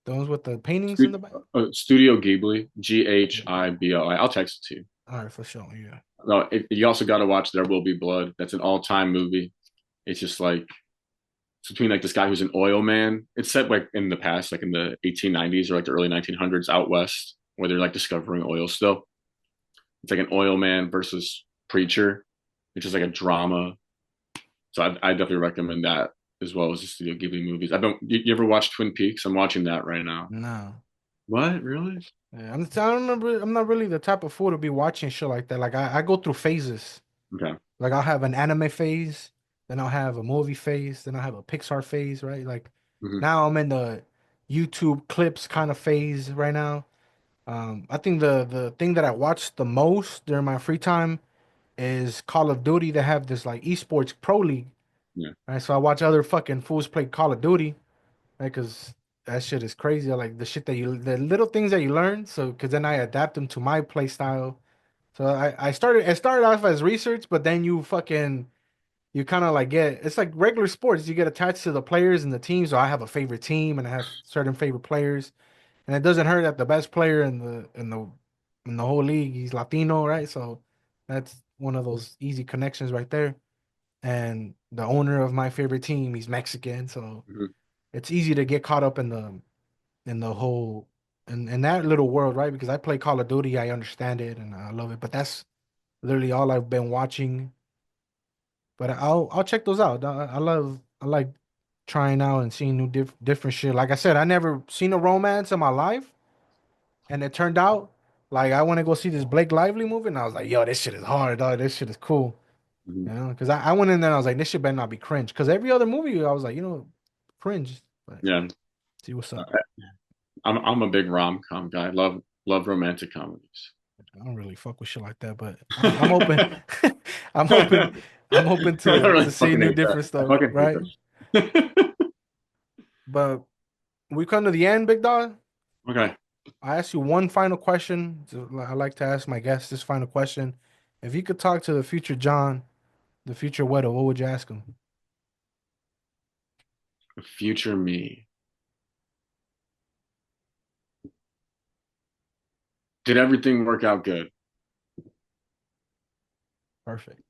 ones with the paintings in the back? Studio Ghibli, Yeah. Ghibli. I'll text it to you. All right, for sure. Yeah. No, you also got to watch There Will Be Blood. That's an all-time movie. It's just like it's between like this guy who's an oil man. It's set like in the past, like in the 1890s or like the early 1900s out west, where they're like discovering oil still. It's like an oil man versus preacher. It's just like a drama. So I definitely recommend that as well as the Studio Ghibli movies. You ever watch Twin Peaks? I'm watching that right now. No. What? Really? Yeah, I'm not really the type of fool to be watching shit like that. Like I go through phases. Okay. Like I'll have an anime phase, then I'll have a movie phase, then I'll have a Pixar phase, right? Like Hmm. now I'm in the YouTube clips kind of phase right now. I think the thing that I watch the most during my free time is Call of Duty. They have this like esports pro league, Yeah. right? So I watch other fucking fools play Call of Duty, right? Because that shit is crazy. I like the shit the little things that you learn. So because then I adapt them to my play style. So it started off as research, but then you kind of like it's like regular sports. You get attached to the players and the teams. So I have a favorite team and I have certain favorite players. And it doesn't hurt that the best player in the whole league, he's Latino, right? So that's one of those easy connections right there. And the owner of my favorite team, he's Mexican, so Hmm. it's easy to get caught up in the whole in that little world, right? Because I play Call of Duty, I understand it and I love it. But that's literally all I've been watching. But I'll check those out. I like trying out and seeing different shit. Like I said, I never seen a romance in my life. And it turned out like I want to go see this Blake Lively movie, and I was like, yo, this shit is hard, dog. This shit is cool. Mhm. Because I went in there and I was like, this shit better not be cringe. Because every other movie, I was like, cringe. But Yeah, see what's up. I'm a big rom-com guy. Love romantic comedies. I don't really fuck with shit like that, but I'm open. I I'm open. I'm open really to see fucking new hate that. different I stuff, fucking hate right? that. But we come to the end, big dog. Okay, I ask you one final question. I like to ask my guests this final question. If you could talk to the future John, the future Weddle, what would you ask him? future me. Did everything work out good? Perfect.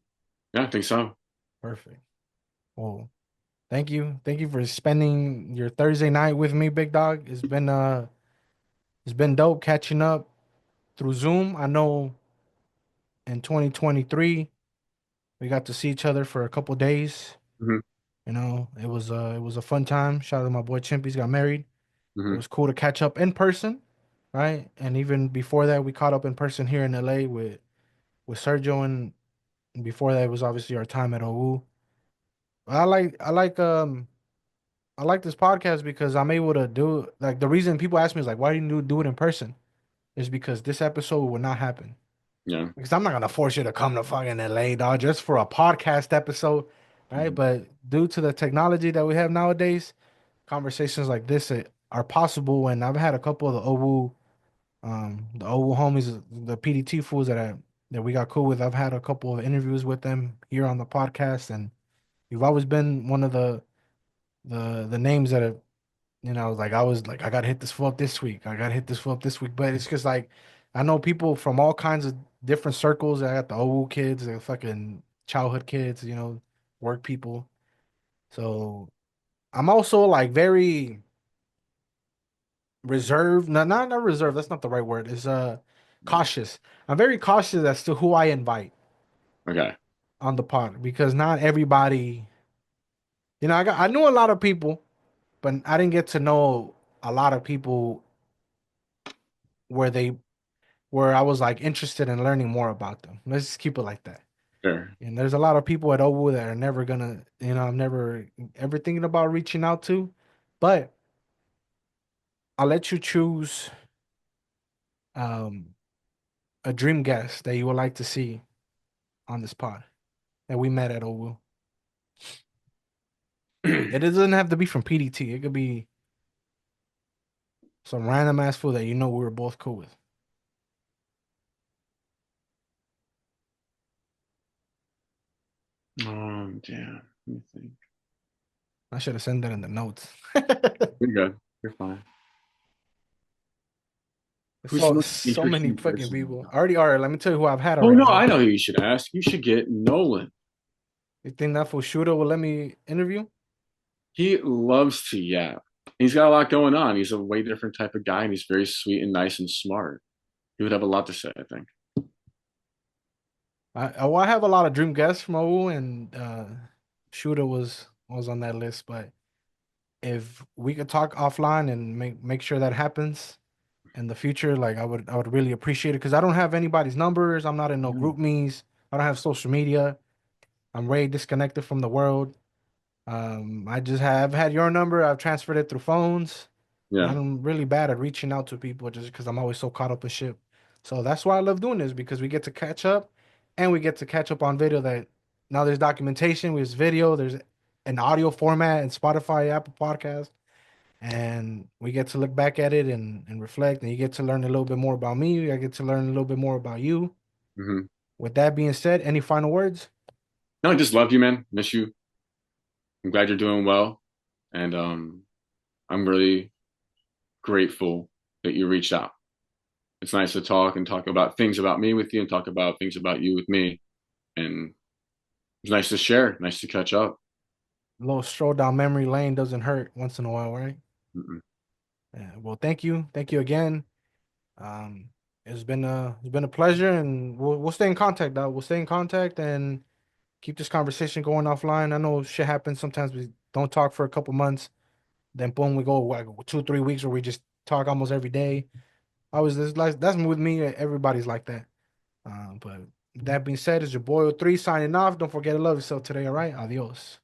Yeah, I think so. Perfect. Well, thank you. Thank you for spending your Thursday night with me, big dog. It's been dope catching up through Zoom. I know in 2023 we got to see each other for a couple days. Hmm. It was a fun time. Shout out to my boy Chimp. He's got married. It Hmm. was cool to catch up in person, right? And even before that, we caught up in person here in LA with Sergio, and before that it was obviously our time at OU. I like this podcast because I'm able to do like the reason people ask me is like, why didn't you do it in person? Is because this episode would not happen. Yeah. Because I'm not gonna force you to come to fucking LA, dog, just for a podcast episode, right? Mhm. But due to the technology that we have nowadays, conversations like this are possible. And I've had a couple of the OU homies, the PDT fools that we got cool with. I've had a couple of interviews with them here on the podcast, and you've always been one of the names that have, like I was like, I gotta hit this fool up this week. I gotta hit this fool up this week. But it's just like I know people from all kinds of different circles. I got the OU kids, the fucking childhood kids, work people. So I'm also like very reserved. No, not reserved. That's not the right word. It's cautious. I'm very cautious as to who I invite Okay. on the pod because not everybody, I knew a lot of people, but I didn't get to know a lot of people where they where I was like interested in learning more about them. Let's just keep it like that. Sure. And there's a lot of people at OWU that are never gonna, I'm never ever thinking about reaching out to, but I'll let you choose um a dream guest that you would like to see on this pod that we met at OWU. It doesn't have to be from PDT. It could be some random ass fool that we were both cool with. Damn. Let me think. I should have sent that in the notes. You're good. You're fine. Who's the So most so many interesting fucking person? people. Already, all right. Let me tell you who I've had Oh no, already. I know who you should ask. You should get Nolan. You think that fool shooter will let me interview? He loves to yap. He's got a lot going on. He's a way different type of guy, and he's very sweet and nice and smart. He would have a lot to say, I think. Well, I have a lot of dream guests from OU, and shooter was on that list. But if we could talk offline and make sure that happens in the future, like I would really appreciate it because I don't have anybody's numbers. I'm not in no Yeah. group me's. I don't have social media. I'm way disconnected from the world. I've had your number. I've transferred it through phones, and Yeah. I'm really bad at reaching out to people just because I'm always so caught up in shit. So that's why I love doing this because we get to catch up, and we get to catch up on video. That now there's documentation, there's video, there's an audio format and Spotify, Apple Podcast, and we get to look back at it and reflect. And you get to learn a little bit more about me. I get to learn a little bit more about you. Hmm. With that being said, any final words? No, I just love you, man. Miss you. I'm glad you're doing well, and I'm really grateful that you reached out. It's nice to talk and talk about things about me with you, and talk about things about you with me, and it's nice to share. Nice to catch up. A little stroll down memory lane doesn't hurt once in a while, right? Mm-mm. Yeah, well, thank you again. Um, it's been a pleasure, and we'll stay in contact. We'll stay in contact and keep this conversation going offline. I know shit happens sometimes. We don't talk for a couple months, then boom, we go like 2 3 weeks where we just talk almost every day. I was this like that's with me. Everybody's like that. But That being said, it's your boy Othree signing off. Don't forget to love yourself today, all right? Adios.